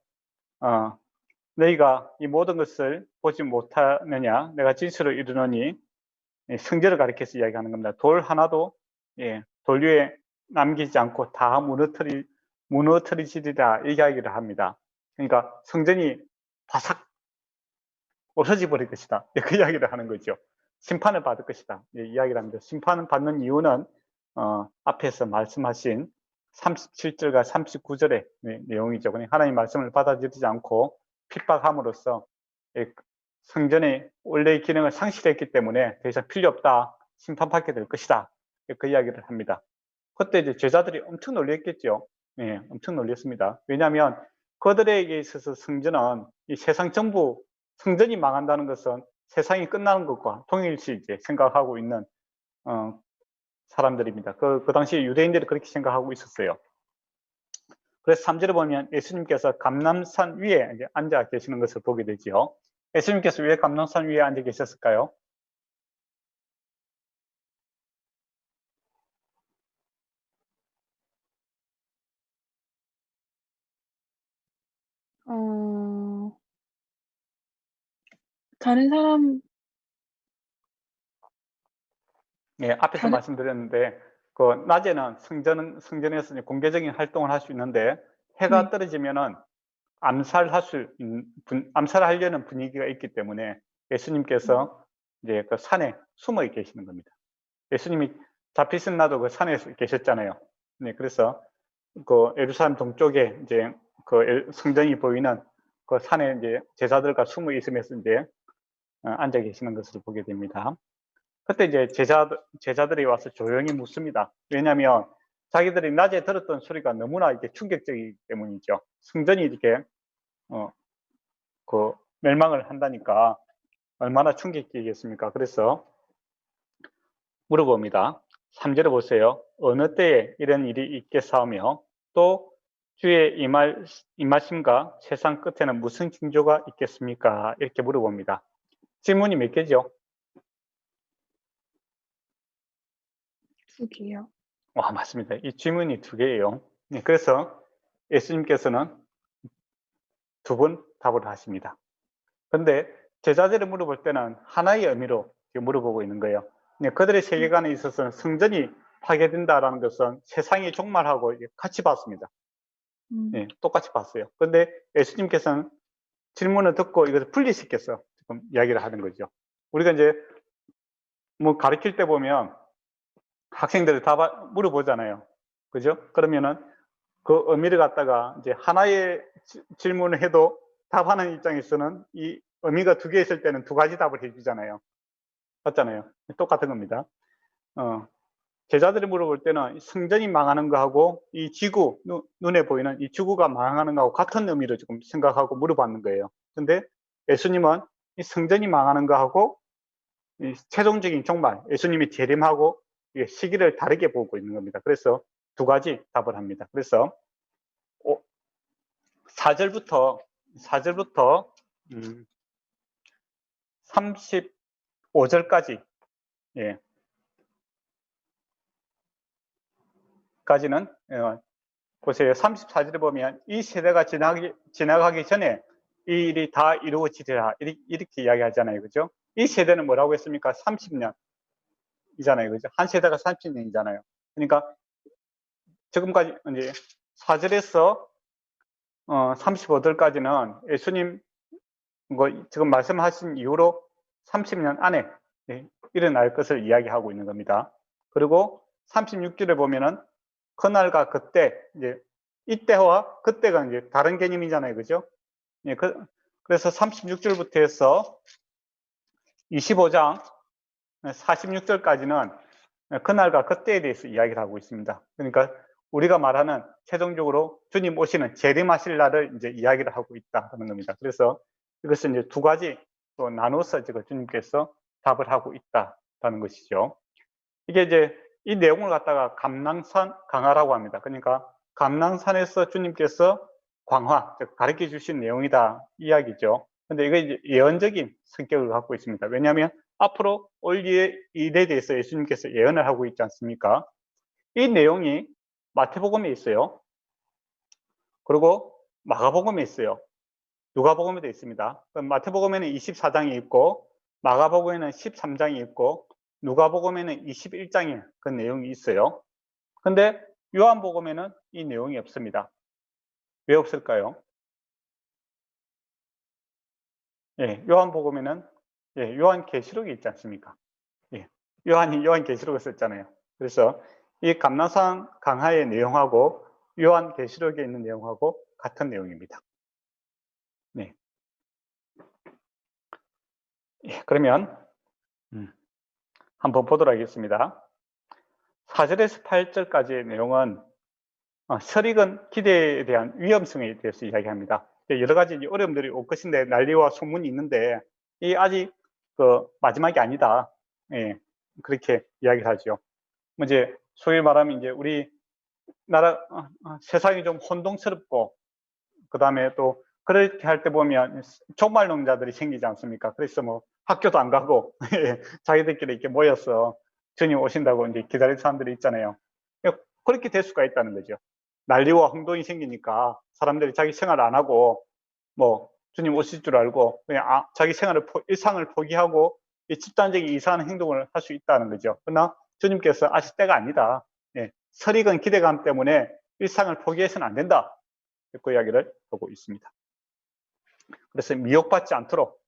너희가 이 모든 것을 보지 못하느냐, 내가 진실을 이루노니, 성전을 가리켜서 이야기하는 겁니다. 돌 하나도 돌 위에 남기지 않고 다 무너뜨리시리라 이야기를 합니다. 그러니까 성전이 바삭 없어져 버릴 것이다, 그 이야기를 하는 거죠. 심판을 받을 것이다, 이야기를 합니다. 심판을 받는 이유는 앞에서 말씀하신 37절과 39절의 내용이죠. 그냥 하나님 말씀을 받아들이지 않고 핍박함으로써 성전의 원래의 기능을 상실했기 때문에 더 이상 필요 없다, 심판받게 될 것이다, 그 이야기를 합니다. 그때 이제 제자들이 엄청 놀랬겠죠. 네, 엄청 놀랐습니다. 왜냐하면 그들에게 있어서 성전은 이 세상 전부, 성전이 망한다는 것은 세상이 끝나는 것과 동일시 이제 생각하고 있는 사람들입니다. 그 당시에 유대인들이 그렇게 생각하고 있었어요. 그래서 3절에 보면 예수님께서 감람산 위에 이제 앉아 계시는 것을 보게 되죠. 예수님께서 왜 감람산 위에 앉아 계셨을까요?
다른 사람,
네, 앞에서
다른,
말씀드렸는데 그 낮에는 성전에서 이제 공개적인 활동을 할 수 있는데 해가
네.
떨어지면은 암살하려는 분위기가 있기 때문에 예수님께서 이제 그 산에 숨어 계시는 겁니다. 예수님이 잡히신 날도 그 산에 계셨잖아요. 네, 그래서 그 예루살렘 동쪽에 이제 그 성전이 보이는 그 산에 이제 제자들과 숨어 있으면서 이제 앉아 계시는 것을 보게 됩니다. 그때 이제 제자들이 와서 조용히 묻습니다. 왜냐하면 자기들이 낮에 들었던 소리가 너무나 이렇게 충격적이기 때문이죠. 성전이 이렇게 그 멸망을 한다니까 얼마나 충격적이겠습니까? 그래서 물어봅니다. 3절에 보세요. 어느 때에 이런 일이 있겠사오며 또 주의 임하심과 세상 끝에는 무슨 징조가 있겠습니까? 이렇게 물어봅니다. 질문이 몇 개죠?
2개요.
와, 맞습니다. 이 질문이 2개예요. 네, 그래서 예수님께서는 2번 답을 하십니다. 근데 제자들이 물어볼 때는 하나의 의미로 물어보고 있는 거예요. 네, 그들의 세계관에 있어서는 성전이 파괴된다라는 것은 세상의 종말하고 같이 봤습니다. 네, 똑같이 봤어요. 근데 예수님께서는 질문을 듣고 이것을 분리시켜서 지금 이야기를 하는 거죠. 우리가 이제 뭐 가르칠 때 보면 학생들을 다 물어보잖아요. 그죠? 그러면은 그 의미를 갖다가 이제 하나의 질문을 해도 답하는 입장에서는 이 의미가 2개 있을 때는 2가지 답을 해주잖아요. 맞잖아요. 똑같은 겁니다. 제자들이 물어볼 때는 성전이 망하는 거하고 이 지구, 눈에 보이는 이 지구가 망하는 거하고 같은 의미로 지금 생각하고 물어봤는 거예요. 근데 예수님은 이 성전이 망하는 거하고 이 최종적인 종말, 예수님이 재림하고 시기를 다르게 보고 있는 겁니다. 그래서 2가지 답을 합니다. 그래서 4절부터 35절까지 까지는 보세요. 34절에 보면 이 세대가 지나가기 전에 이 일이 다 이루어지리라 이렇게 이야기하잖아요. 그죠? 이 세대는 뭐라고 했습니까? 30년이잖아요. 그죠? 한 세대가 30년이잖아요. 그러니까 지금까지 이제 4절에서 35절까지는 예수님 지금 말씀하신 이후로 30년 안에 일어날 것을 이야기하고 있는 겁니다. 그리고 36절에 보면은 그날과 그때, 이제 이때와 그때가 이제 다른 개념이잖아요. 그죠? 예, 그래서 36절부터 해서 25장 46절까지는 그날과 그때에 대해서 이야기를 하고 있습니다. 그러니까 우리가 말하는 최종적으로 주님 오시는 재림하실 날을 이제 이야기를 하고 있다는 겁니다. 그래서 이것은 이제 2가지 또 나눠서 지금 주님께서 답을 하고 있다는 것이죠. 이게 이제 이 내용을 갖다가 감람산 강화라고 합니다. 그러니까 감람산에서 주님께서 광화, 즉 가르쳐 주신 내용이다 이야기죠. 근데 이게 이제 예언적인 성격을 갖고 있습니다. 왜냐하면 앞으로 올 일에 대해서 예수님께서 예언을 하고 있지 않습니까? 이 내용이 마태복음에 있어요. 그리고 마가복음에 있어요. 누가복음에도 있습니다. 마태복음에는 24장이 있고 마가복음에는 13장이 있고 누가복음에는 21장에 그 내용이 있어요. 근데 요한복음에는 이 내용이 없습니다. 왜 없을까요? 예, 요한복음에는 요한계시록이 있지 않습니까? 예, 요한이 요한계시록을 썼잖아요. 그래서 이 감람산 강화의 내용하고 요한계시록에 있는 내용하고 같은 내용입니다. 네. 예, 그러면 한번 보도록 하겠습니다. 4절에서 8절까지의 내용은 설익은 기대에 대한 위험성에 대해서 이야기합니다. 여러 가지 어려움들이 올 것인데 난리와 소문이 있는데 이 아직 그 마지막이 아니다. 예, 그렇게 이야기를 하죠. 이제 소위 말하면 이제 우리 나라 세상이 좀 혼동스럽고 그 다음에 또 그렇게 할 때 보면 종말론자들이 생기지 않습니까? 그래서 뭐 학교도 안 가고 자기들끼리 이렇게 모여서 주님 오신다고 이제 기다리는 사람들이 있잖아요. 그렇게 될 수가 있다는 거죠. 난리와 혼동이 생기니까 사람들이 자기 생활을 안 하고 뭐 주님 오실 줄 알고 그냥 자기 일상을 포기하고 이 집단적인 이상한 행동을 할 수 있다는 거죠. 그러나 주님께서 아직 때가 아니다. 설익은 기대감 때문에 일상을 포기해서는 안 된다. 그 이야기를 하고 있습니다. 그래서 미혹받지 않도록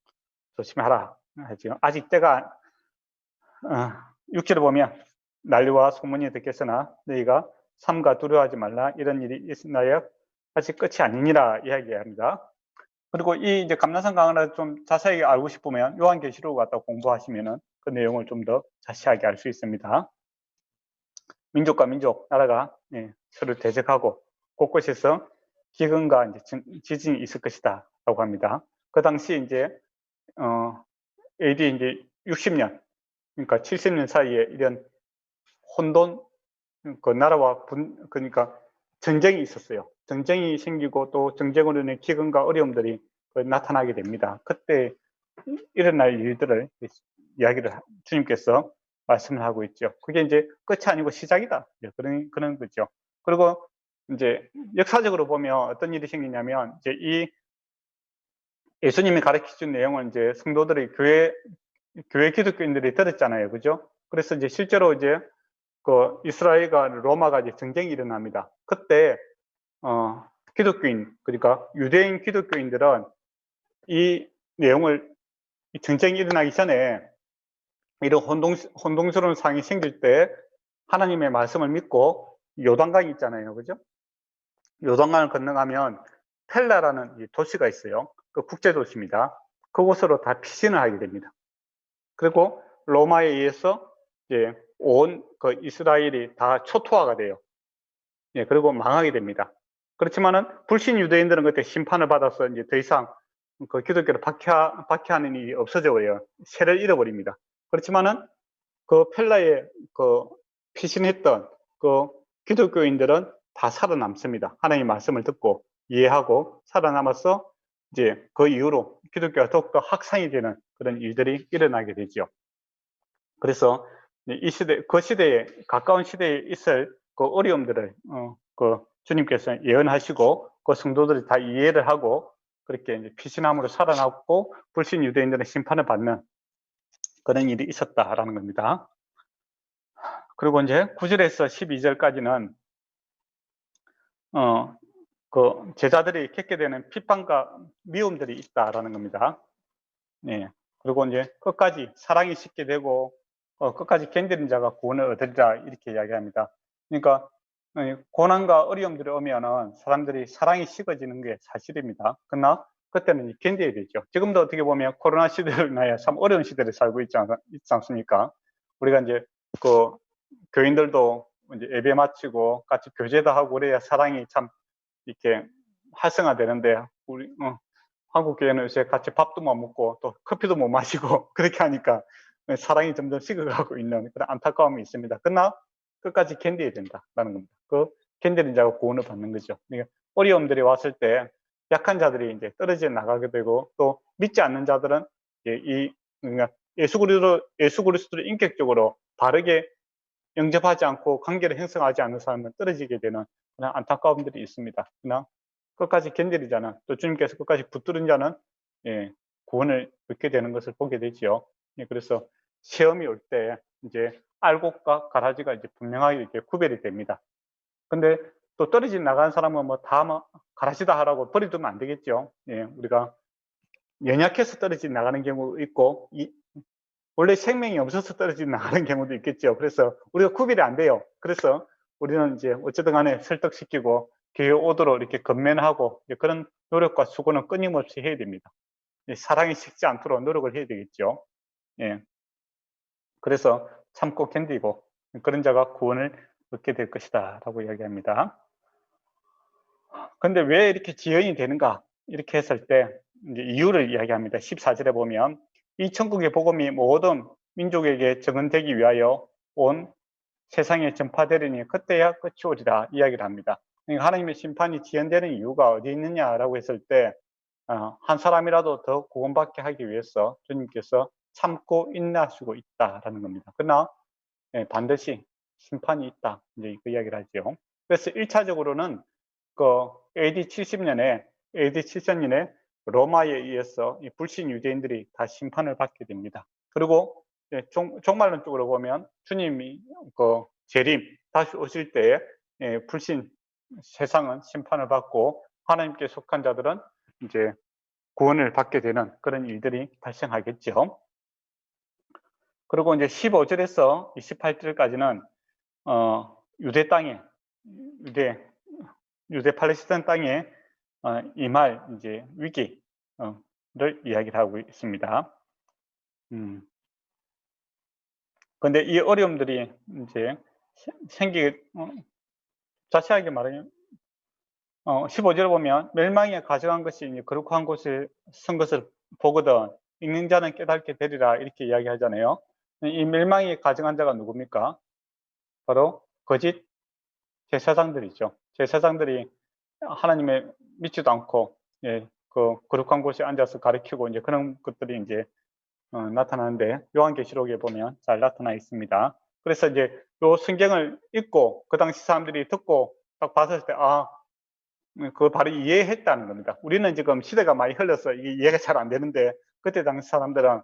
조심하라 하죠. 아직 때가 6절을 보면 난리와 소문이 듣겠으나 너희가 삼가 두려워하지 말라. 이런 일이 있나요? 아직 끝이 아니니라 이야기합니다. 그리고 이 이제 감람산 강화를 좀 자세하게 알고 싶으면 요한계시록을 갖다 공부하시면은 그 내용을 좀 더 자세하게 알 수 있습니다. 민족과 민족, 나라가 서로 대적하고 곳곳에서 기근과 이제 지진이 있을 것이다 라고 합니다. 그 당시 이제 AD 이제 60년, 그러니까 70년 사이에 이런 혼돈, 그 나라와 그러니까 전쟁이 있었어요. 전쟁이 생기고 또 전쟁으로 인해 기근과 어려움들이 나타나게 됩니다. 그때 일어날 일들을 이야기를 주님께서 말씀을 하고 있죠. 그게 이제 끝이 아니고 시작이다. 그런 거죠. 그리고 이제 역사적으로 보면 어떤 일이 생기냐면 이제 이 예수님이 가르쳐 준 내용을 이제 성도들이 교회 기독교인들이 들었잖아요. 그죠? 그래서 이제 실제로 이제 그 이스라엘과 로마가 이제 전쟁이 일어납니다. 그때 기독교인, 그러니까 유대인 기독교인들은 이 내용을, 이 전쟁이 일어나기 전에 이런 혼동스러운 상황이 생길 때 하나님의 말씀을 믿고 요단강이 있잖아요. 그죠? 요단강을 건너가면 텔라라는 이 도시가 있어요. 그 국제도시입니다. 그곳으로 다 피신을 하게 됩니다. 그리고 로마에 의해서 이제 온 그 이스라엘이 다 초토화가 돼요. 예, 그리고 망하게 됩니다. 그렇지만은 불신 유대인들은 그때 심판을 받아서 이제 더 이상 그 기독교를 박해하는 일이 없어져요. 세를 잃어버립니다. 그렇지만은 그 펠라에 그 피신했던 그 기독교인들은 다 살아남습니다. 하나님의 말씀을 듣고 이해하고 살아남아서 이제 그 이후로 기독교가 더욱더 확산이 되는 그런 일들이 일어나게 되죠. 그래서 이 시대, 그 시대에, 가까운 시대에 있을 그 어려움들을 그 주님께서 예언하시고 그 성도들이 다 이해를 하고 그렇게 이제 피신함으로 살아남고 불신 유대인들의 심판을 받는 그런 일이 있었다라는 겁니다. 그리고 이제 9절에서 12절까지는 그 제자들이 겪게 되는 비판과 미움들이 있다라는 겁니다. 예. 그리고 이제 끝까지 사랑이 싣게 되고 끝까지 견디는 자가 구원을 얻으리라 이렇게 이야기합니다. 그러니까 고난과 어려움들이 오면은 사람들이 사랑이 식어지는 게 사실입니다. 그러나 그때는 견뎌야 되죠. 지금도 어떻게 보면 코로나 시대를 인하여 참 어려운 시대를 살고 있지 않습니까? 우리가 이제 그 교인들도 이제 예배 마치고 같이 교제도 하고 그래야 사랑이 참 이렇게 활성화되는데 우리 한국 교회는 요새 같이 밥도 못 먹고 또 커피도 못 마시고 그렇게 하니까 사랑이 점점 식어가고 있는 그런 안타까움이 있습니다. 그러나 끝까지 견뎌야 된다라는 겁니다. 그 견디는 자가 구원을 받는 거죠. 그러니까 어려움들이 왔을 때 약한 자들이 이제 떨어져 나가게 되고 또 믿지 않는 자들은 그러니까 예수 그리스도를 인격적으로 바르게 영접하지 않고 관계를 형성하지 않는 사람은 떨어지게 되는 그런 안타까움들이 있습니다. 그러나 끝까지 견디는 자는 또 주님께서 끝까지 붙드는 자는 구원을 얻게 되는 것을 보게 되지요. 그래서 시험이 올 때 이제 알곡과 가라지가 이제 분명하게 이렇게 구별이 됩니다. 근데 또 떨어져 나가는 사람은 뭐 다 가라지다 하라고 버려두면 안 되겠죠. 우리가 연약해서 떨어져 나가는 경우도 있고 원래 생명이 없어서 떨어져 나가는 경우도 있겠죠. 그래서 우리가 구별이 안 돼요. 그래서 우리는 이제 어쨌든 간에 설득시키고 교회 오도록 이렇게 건면하고 그런 노력과 수고는 끊임없이 해야 됩니다. 사랑이 식지 않도록 노력을 해야 되겠죠. 그래서 참고 견디고 그런 자가 구원을 얻게 될 것이다 라고 이야기합니다. 근데 왜 이렇게 지연이 되는가 이렇게 했을 때 이제 이유를 이야기합니다. 14절에 보면 이 천국의 복음이 모든 민족에게 증언되기 위하여 온 세상에 전파되리니 그때야 끝이 오리라 이야기를 합니다. 그러니까 하나님의 심판이 지연되는 이유가 어디 있느냐라고 했을 때 한 사람이라도 더 구원받게 하기 위해서 주님께서 참고 인내하시고 있다라는 겁니다. 그러나 반드시 심판이 있다 이제 그 이야기를 하죠. 그래서 1차적으로는 그 AD 70년에 로마에 의해서 이 불신 유대인들이 다 심판을 받게 됩니다. 그리고 종말론 쪽으로 보면 주님이 그 재림 다시 오실 때에 불신 세상은 심판을 받고 하나님께 속한 자들은 이제 구원을 받게 되는 그런 일들이 발생하겠죠. 그리고 이제 15절에서 28절까지는 유대 땅에 유대 팔레스타인 땅에 임할 이제 위기를 이야기를 하고 있습니다. 근데 이 어려움들이 이제 자세하게 말하면 15절을 보면 멸망에 가져간 것이 이제 거룩한 곳을 선 것을 보거든 읽는 자는 깨닫게 되리라 이렇게 이야기하잖아요. 이 멸망에 가져간 자가 누굽니까? 바로 거짓 제사장들이죠. 제사장들이 하나님의 믿지도 않고, 예, 그 거룩한 곳에 앉아서 가르치고 이제 그런 것들이 이제 나타나는데, 요한계시록에 보면 잘 나타나 있습니다. 그래서 이제 요 성경을 읽고 그 당시 사람들이 듣고 딱 봤을 때, 그걸 바로 이해했다는 겁니다. 우리는 지금 시대가 많이 흘러서 이게 이해가 잘 안 되는데, 그때 당시 사람들은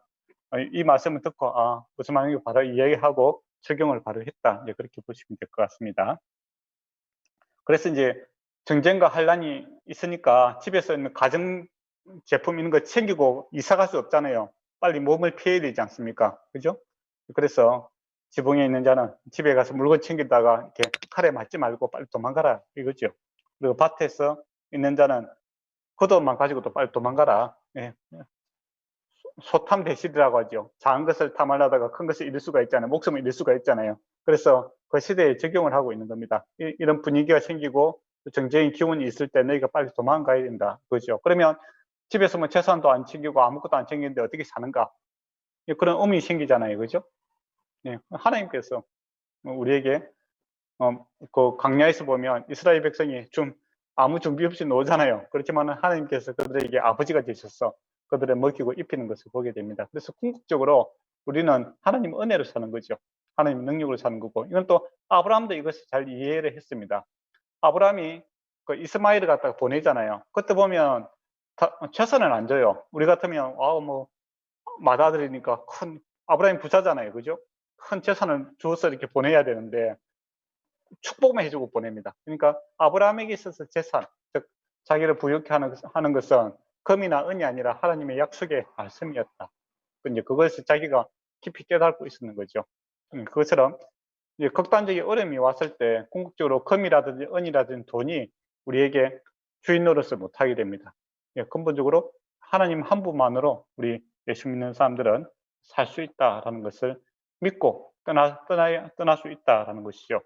이 말씀을 듣고 무슨 말인지 바로 이해하고 적용을 바로 했다, 이제 그렇게 보시면 될 것 같습니다. 그래서 이제 전쟁과 환란이 있으니까 집에서 있는 가정 제품 이런 거 챙기고 이사 갈 수 없잖아요. 빨리 몸을 피해야 되지 않습니까? 그죠? 그래서 지붕에 있는 자는 집에 가서 물건 챙기다가 이렇게 칼에 맞지 말고 빨리 도망가라, 이거죠. 그리고 밭에서 있는 자는 겉옷만 가지고도 빨리 도망가라. 예. 소탐 대실이라고 하죠. 작은 것을 탐하려다가 큰 것을 잃을 수가 있잖아요. 목숨을 잃을 수가 있잖아요. 그래서 그 시대에 적용을 하고 있는 겁니다. 이런 분위기가 생기고 정적인 기운이 있을 때 너희가 빨리 도망가야 된다, 그죠? 그러면 집에서 뭐 재산도 안 챙기고 아무것도 안 챙기는데 어떻게 사는가? 그런 의문이 생기잖아요, 그죠? 예. 하나님께서 우리에게 그 광야에서 보면 이스라엘 백성이 좀 아무 준비 없이 놀잖아요. 그렇지만 하나님께서 그들에게 아버지가 되셔서 그들을 먹이고 입히는 것을 보게 됩니다. 그래서 궁극적으로 우리는 하나님 은혜로 사는 거죠. 하나님 능력으로 사는 거고, 이건 또 아브라함도 이것을 잘 이해를 했습니다. 아브라함이 그 이스마엘을 갖다가 보내잖아요. 그때 보면 최선을 안 줘요. 우리 같으면 뭐 맏아들이니까 아브라함이 부자잖아요, 그죠? 큰 재산을 주어서 이렇게 보내야 되는데 축복만 해주고 보냅니다. 그러니까 아브라함에게 있어서 재산, 즉 자기를 부유케 하는 것은 금이나 은이 아니라 하나님의 약속의 말씀이었다. 이제 그것을 자기가 깊이 깨닫고 있었는 거죠. 그것처럼 이제 극단적인 어려움이 왔을 때 궁극적으로 금이라든지 은이라든지 돈이 우리에게 주인 노릇을 못하게 됩니다. 근본적으로 하나님 한 분만으로 우리 예수 믿는 사람들은 살 수 있다라는 것을 믿고 떠날 수 있다라는 것이죠.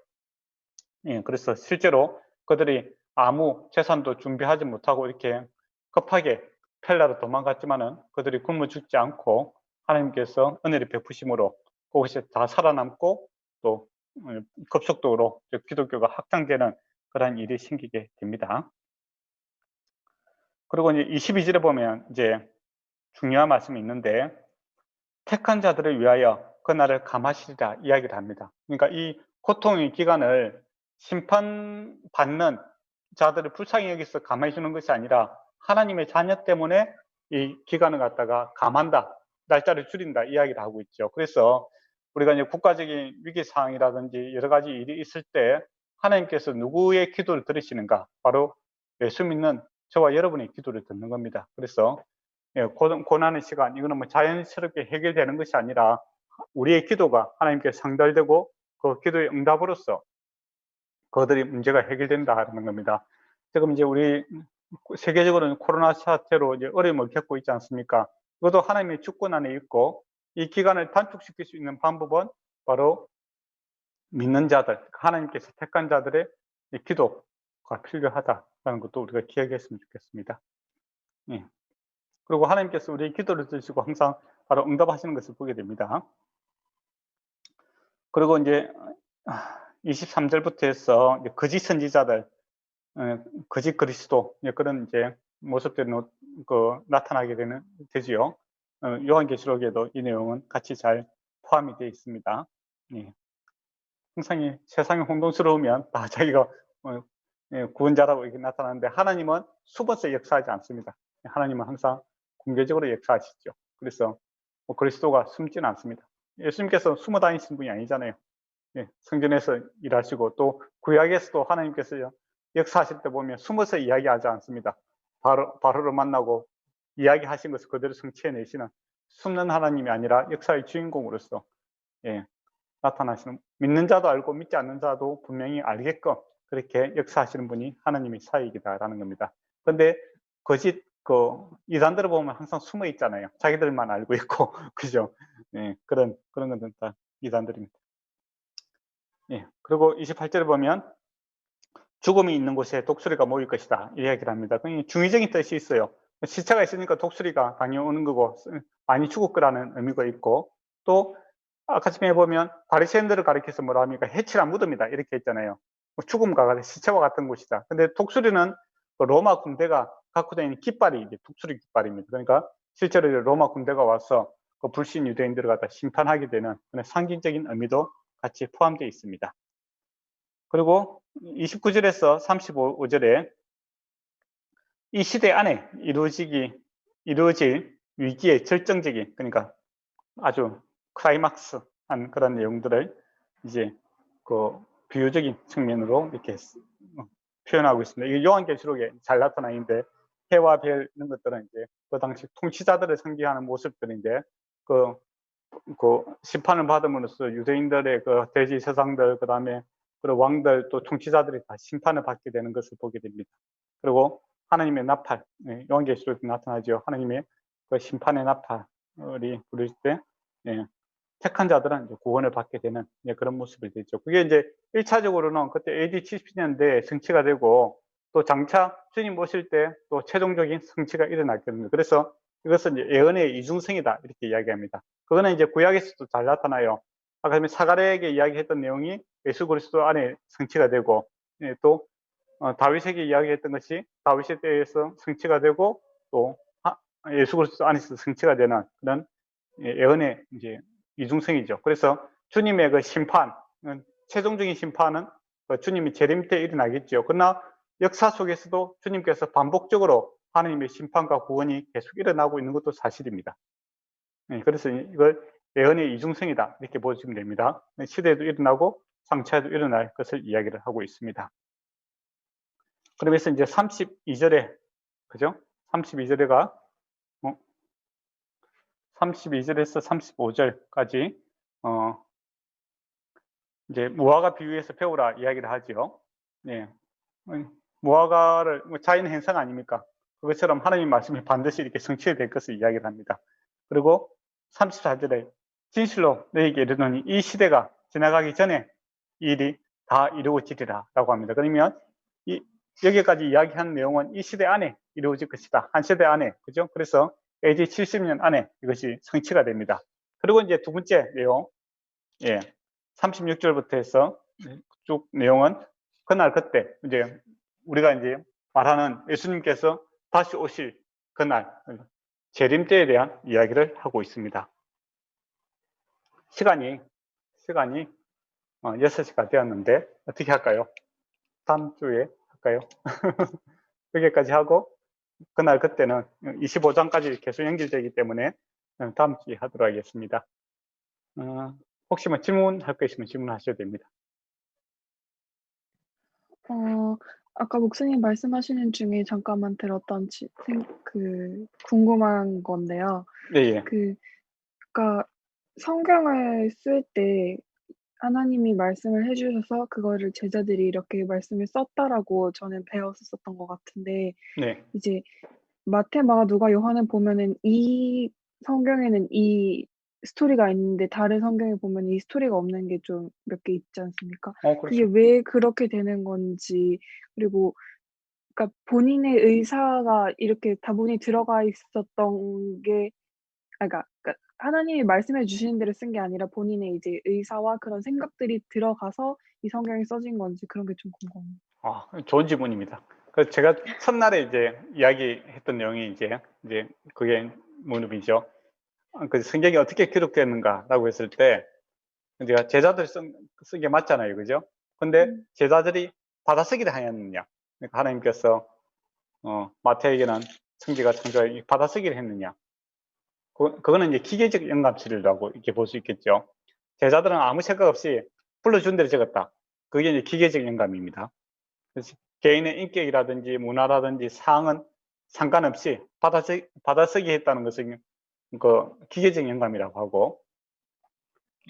그래서 실제로 그들이 아무 재산도 준비하지 못하고 이렇게 급하게 펠라로 도망갔지만은 그들이 굶어 죽지 않고 하나님께서 은혜를 베푸심으로 그것이 다 살아남고 또 급속도로 기독교가 확장되는 그러한 일이 생기게 됩니다. 그리고 이제 22절에 보면 이제 중요한 말씀이 있는데, 택한 자들을 위하여 그날을 감하시리라 이야기를 합니다. 그러니까 이 고통의 기간을 심판받는 자들을 불쌍히 여기서 감해 주는 것이 아니라 하나님의 자녀 때문에 이 기간을 갖다가 감한다, 날짜를 줄인다 이야기를 하고 있죠. 그래서 우리가 이제 국가적인 위기 상황이라든지 여러 가지 일이 있을 때 하나님께서 누구의 기도를 들으시는가? 바로 예수 믿는 저와 여러분의 기도를 듣는 겁니다. 그래서 고난의 시간, 이거는 뭐 자연스럽게 해결되는 것이 아니라 우리의 기도가 하나님께 상달되고 그 기도의 응답으로서 그들이 문제가 해결된다는 겁니다. 지금 이제 우리 세계적으로는 코로나 사태로 이제 어려움을 겪고 있지 않습니까? 그것도 하나님의 주권 안에 있고, 이 기간을 단축시킬 수 있는 방법은 바로 믿는 자들, 하나님께서 택한 자들의 기도가 필요하다라는 것도 우리가 기억했으면 좋겠습니다. 예. 그리고 하나님께서 우리의 기도를 들으시고 항상 바로 응답하시는 것을 보게 됩니다. 그리고 이제 23절부터 해서 거짓 선지자들, 거짓 그리스도, 그런 이제 모습들이 나타나게 되지요. 요한계시록에도 이 내용은 같이 잘 포함이 되어 있습니다. 예. 항상 세상이 혼돈스러우면 다 자기가 구원자라고 이렇게 나타나는데, 하나님은 숨어서 역사하지 않습니다. 하나님은 항상 공개적으로 역사하시죠. 그래서 그리스도가 숨지는 않습니다. 예수님께서 숨어 다니시는 분이 아니잖아요. 성전에서 일하시고 또 구약에서도 하나님께서 역사하실 때 보면 숨어서 이야기하지 않습니다. 바로를 만나고 이야기하신 것을 그대로 성취해내시는 숨는 하나님이 아니라 역사의 주인공으로서 나타나시는, 믿는 자도 알고 믿지 않는 자도 분명히 알게끔 그렇게 역사하시는 분이 하나님의 사역이다라는 겁니다. 그런데 거짓 이단들을 보면 항상 숨어 있잖아요. 자기들만 알고 있고 그죠? 그런 것들은 다 이단들입니다. 그리고 28절에 보면 죽음이 있는 곳에 독수리가 모일 것이다 이야기를 합니다. 중의적인 뜻이 있어요. 시체가 있으니까 독수리가 당연히 오는 거고 많이 죽을 거라는 의미가 있고, 또 아까 전에 보면 바리새인들을 가리켜서 뭐라 합니까? 해치라 무덤이다 이렇게 했잖아요. 죽음과 같은 시체와 같은 곳이다. 근데 독수리는 그 로마 군대가 갖고 다니는 깃발이 이제 독수리 깃발입니다. 그러니까 실제로 이제 로마 군대가 와서 그 불신 유대인들을 갖다 심판하게 되는 그런 상징적인 의미도 같이 포함되어 있습니다. 그리고 29절에서 35절에 이 시대 안에 이루어질 위기의 절정적인, 그러니까 아주 클라이막스한 그런 내용들을 이제 그 비유적인 측면으로 이렇게 표현하고 있습니다. 이 요한계시록에 잘 나타나 있는데 해와 별 이런 것들은 이제 그 당시 통치자들을 상징하는 모습들인데 그 심판을 받음으로써 유대인들의 그 돼지 세상들, 그 다음에 그리고 왕들 또 통치자들이 다 심판을 받게 되는 것을 보게 됩니다. 그리고 하나님의 나팔, 요한계시록에 나타나죠. 하나님의 그 심판의 나팔이 부를 때 택한 자들은 이제 구원을 받게 되는 그런 모습을 되죠. 그게 이제 1차적으로는 그때 AD 70년대에 성취가 되고 또 장차 주님 오실 때 또 최종적인 성취가 일어났거든요. 그래서 이것은 이제 예언의 이중성이다 이렇게 이야기합니다. 그거는 이제 구약에서도 잘 나타나요. 아까 사가랴에게 이야기했던 내용이 예수 그리스도 안에 성취가 되고 또 다윗에게 이야기했던 것이 다윗의 때에서 성취가 되고 또 예수 그리스도 안에서 성취가 되는 그런 예언의 이제 이중성이죠. 그래서 주님의 그 심판, 최종적인 심판은 주님이 재림 때 일어나겠죠. 그러나 역사 속에서도 주님께서 반복적으로 하나님의 심판과 구원이 계속 일어나고 있는 것도 사실입니다. 그래서 이걸 예언의 이중성이다 이렇게 보시면 됩니다. 시대에도 일어나고 장차에도 일어날 것을 이야기를 하고 있습니다. 그러면서 이제 32절에 그죠? 32절에가 32절에서 35절까지 이제 무화과 비유에서 배우라 이야기를 하죠. 네. 무화과를 자연 현상 아닙니까? 그것처럼 하나님 말씀이 반드시 이렇게 성취될 것을 이야기를 합니다. 그리고 34절에 진실로 너에게 이르노니 이 시대가 지나가기 전에 이 일이 다 이루어지리라 라고 합니다. 그러면 여기까지 이야기한 내용은 이 시대 안에 이루어질 것이다. 한 세대 안에. 그죠? 그래서 AD 70년 안에 이것이 성취가 됩니다. 그리고 이제 두 번째 내용, 36절부터 해서 쭉 내용은 그날 그때 이제 우리가 이제 말하는 예수님께서 다시 오실 그날 재림 때에 대한 이야기를 하고 있습니다. 시간이 6시가 되었는데 어떻게 할까요? 다음 주에 할까요? 여기까지 하고 그날 그때는 25장까지 계속 연결되기 때문에 다음 주에 하도록 하겠습니다. 혹시 뭐 질문할 거 있으면 질문하셔도 됩니다.
아까 목사님 말씀하시는 중에 잠깐만 들었던 궁금한 건데요.
네.
그러니까 성경을 쓸 때 하나님이 말씀을 해 주셔서 그거를 제자들이 이렇게 말씀을 썼다라고 저는 배웠었던 것 같은데
네.
이제 마태, 마가, 누가, 요한을 보면은 이 성경에는 이 스토리가 있는데 다른 성경에 보면 이 스토리가 없는 게 좀 몇 개 있지 않습니까? 그게
그렇죠.
왜 그렇게 되는 건지 그리고 그러니까 본인의 의사가 이렇게 다분히 들어가 있었던 게 그러니까 하나님이 말씀해 주시는 대로 쓴 게 아니라 본인의 이제 의사와 그런 생각들이 들어가서 이 성경이 써진 건지 그런 게 좀 궁금해요.
좋은 질문입니다. 그래서 제가 첫날에 이제 이야기했던 내용이 이제 그게 무릎이죠. 그 성경이 어떻게 기록됐는가라고 했을 때 제가 제자들이 쓴 게 맞잖아요, 그죠? 근데 제자들이 받아쓰기를 하였느냐? 그러니까 하나님께서 마태에게는 천지가 창조하여 받아쓰기를 했느냐? 그거는 이제 기계적 영감치라고 이렇게 볼 수 있겠죠. 제자들은 아무 생각 없이 불러준 대로 적었다. 그게 이제 기계적 영감입니다. 그래서 개인의 인격이라든지 문화라든지 사항은 상관없이 받아쓰기 했다는 것은 그 기계적 영감이라고 하고,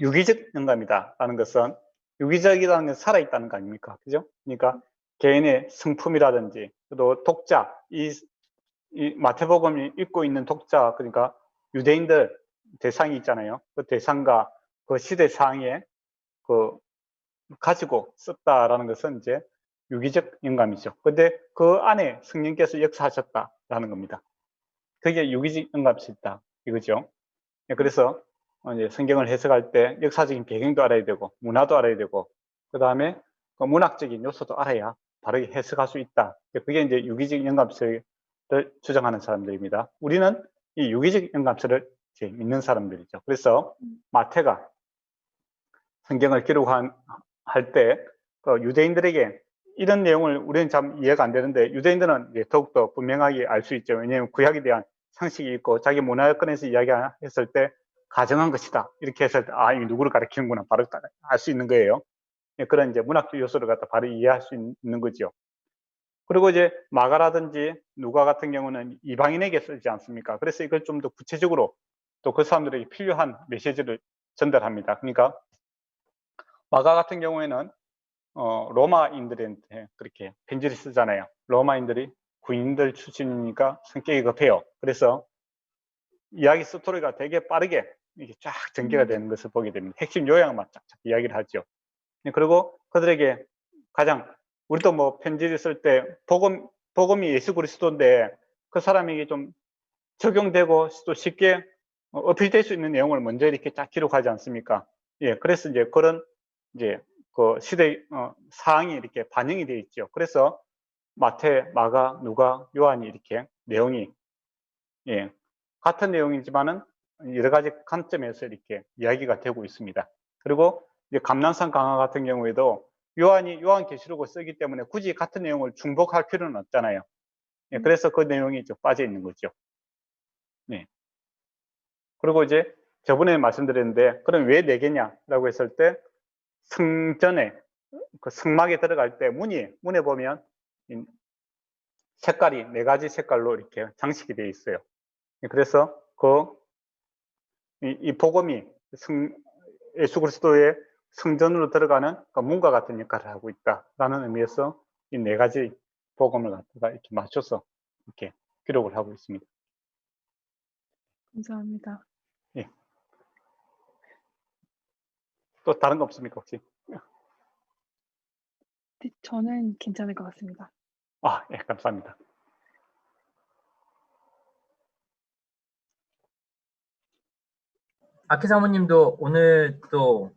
유기적 영감이다라는 것은 유기적이라는 게 살아있다는 거 아닙니까? 그죠? 그러니까 개인의 성품이라든지 또 독자, 이 마태복음이 읽고 있는 독자, 그러니까 유대인들 대상이 있잖아요. 그 대상과 그 시대 상황에 가지고 썼다라는 것은 이제 유기적 영감이죠. 근데 그 안에 성령께서 역사하셨다라는 겁니다. 그게 유기적 영감이다 이거죠. 그래서 이제 성경을 해석할 때 역사적인 배경도 알아야 되고 문화도 알아야 되고 그 다음에 문학적인 요소도 알아야 바르게 해석할 수 있다. 그게 이제 유기적 영감설을 주장하는 사람들입니다. 우리는 이 유기적 영감설을 이제 믿는 사람들이죠. 그래서 마태가 성경을 기록할 때 유대인들에게 이런 내용을 우리는 참 이해가 안 되는데 유대인들은 이제 더욱더 분명하게 알 수 있죠. 왜냐하면 구약에 대한 상식이 있고 자기 문화권에서 이야기했을 때 가정한 것이다. 이렇게 했을 때 아, 이 누구를 가리키는구나 바로 알 수 있는 거예요. 그런 이제 문학적 요소를 갖다 바로 이해할 수 있는 거죠. 그리고 이제 마가라든지 누가 같은 경우는 이방인에게 쓰지 않습니까? 그래서 이걸 좀 더 구체적으로 또 그 사람들에게 필요한 메시지를 전달합니다. 그러니까 마가 같은 경우에는 로마인들한테 그렇게 편지를 쓰잖아요. 로마인들이 군인들 출신이니까 성격이 급해요. 그래서 이야기 스토리가 되게 빠르게 이게 쫙 전개가 되는 것을 보게 됩니다. 핵심 요약만 쫙쫙 이야기를 하죠. 그리고 그들에게 가장 우리도 뭐 편지를 쓸 때 복음이 예수 그리스도인데 그 사람에게 좀 적용되고 또 쉽게 어필될 수 있는 내용을 먼저 이렇게 쫙 기록하지 않습니까? 예, 그래서 이제 그런 이제 그 시대 사항이 이렇게 반영이 되어 있죠. 그래서 마태, 마가, 누가, 요한이 이렇게 내용이 예, 같은 내용이지만은 여러 가지 관점에서 이렇게 이야기가 되고 있습니다. 그리고 이제 감람산 강화 같은 경우에도 요한이 요한계시록을 쓰기 때문에 굳이 같은 내용을 중복할 필요는 없잖아요. 예, 그래서 그 내용이 좀 빠져 있는 거죠. 네. 그리고 이제 저번에 말씀드렸는데 그럼 왜 4개냐라고 했을 때 성전에 그 성막에 들어갈 때 문에 보면 색깔이 4가지 색깔로 이렇게 장식이 되어 있어요. 그래서 이 복음이 예수 그리스도의 성전으로 들어가는 문과 같은 역할을 하고 있다라는 의미에서 이 4가지 복음을 갖다가 이렇게 맞춰서 이렇게 기록을 하고 있습니다.
감사합니다.
예. 또 다른 거 없습니까 혹시?
네, 저는 괜찮을 것 같습니다.
아, 예, 감사합니다.
아키 사모님도 오늘 또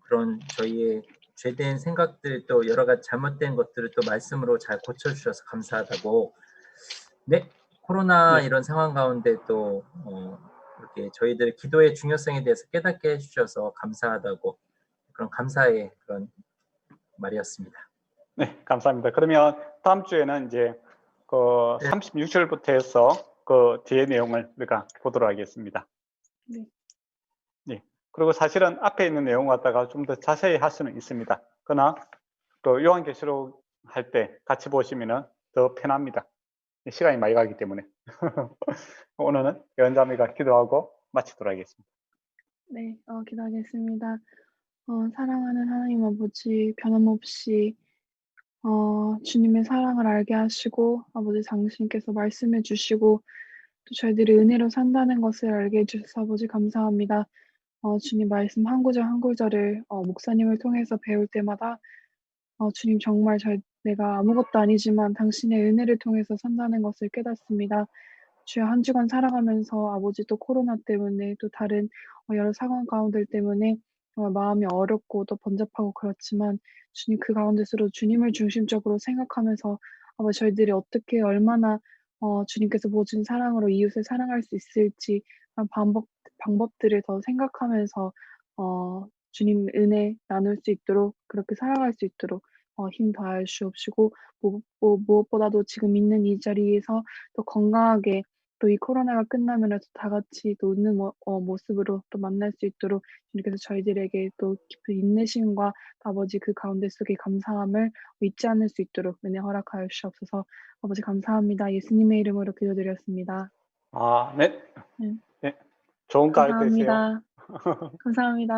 그런 저희의 죄된 생각들 또 여러 가지 잘못된 것들을 또 말씀으로 잘 고쳐주셔서 감사하다고. 네, 코로나
네.
이런 상황 가운데 또 이렇게 저희들 기도의 중요성에 대해서 깨닫게 해주셔서 감사하다고 그런 감사의 그런 말이었습니다.
네, 감사합니다. 그러면 다음 주에는 이제 그 36절부터 해서 그 뒤의 내용을 우리가 보도록 하겠습니다.
네.
네. 그리고 사실은 앞에 있는 내용 갖다가 좀 더 자세히 할 수는 있습니다. 그러나 또 요한계시록 할 때 같이 보시면은 더 편합니다. 시간이 많이 가기 때문에. 오늘은 연자매가 기도하고 마치도록 하겠습니다.
네, 기도하겠습니다. 사랑하는 하나님 아버지, 변함없이 주님의 사랑을 알게 하시고 아버지 당신께서 말씀해 주시고 또 저희들이 은혜로 산다는 것을 알게 해 주셔서 아버지 감사합니다. 주님 말씀 한 구절 한 구절을 목사님을 통해서 배울 때마다 주님 정말 내가 아무것도 아니지만 당신의 은혜를 통해서 산다는 것을 깨닫습니다. 주여 한 주간 살아가면서 아버지 또 코로나 때문에 또 다른 여러 상황 가운데 때문에 정말 마음이 어렵고 또 번잡하고 그렇지만 주님 그 가운데서도 주님을 중심적으로 생각하면서 아버지 저희들이 어떻게 얼마나 주님께서 보여준 사랑으로 이웃을 사랑할 수 있을지 그런 방법들을 더 생각하면서 주님 은혜 나눌 수 있도록 그렇게 살아갈 수 있도록 힘 더하여 주옵시고 무엇보다도 지금 있는 이 자리에서 더 건강하게 또 이 코로나가 끝나면은 다 같이 또 웃는 모습으로 또 만날 수 있도록 주님께서 저희들에게 또 깊은 인내심과 아버지 그 가운데 속에 감사함을 잊지 않을 수 있도록 은혜 허락하여 주시옵소서. 아버지 감사합니다. 예수님의 이름으로 기도드렸습니다.
아, 네.
네.
네. 좋은 가을 되세요.
감사합니다. 감사합니다.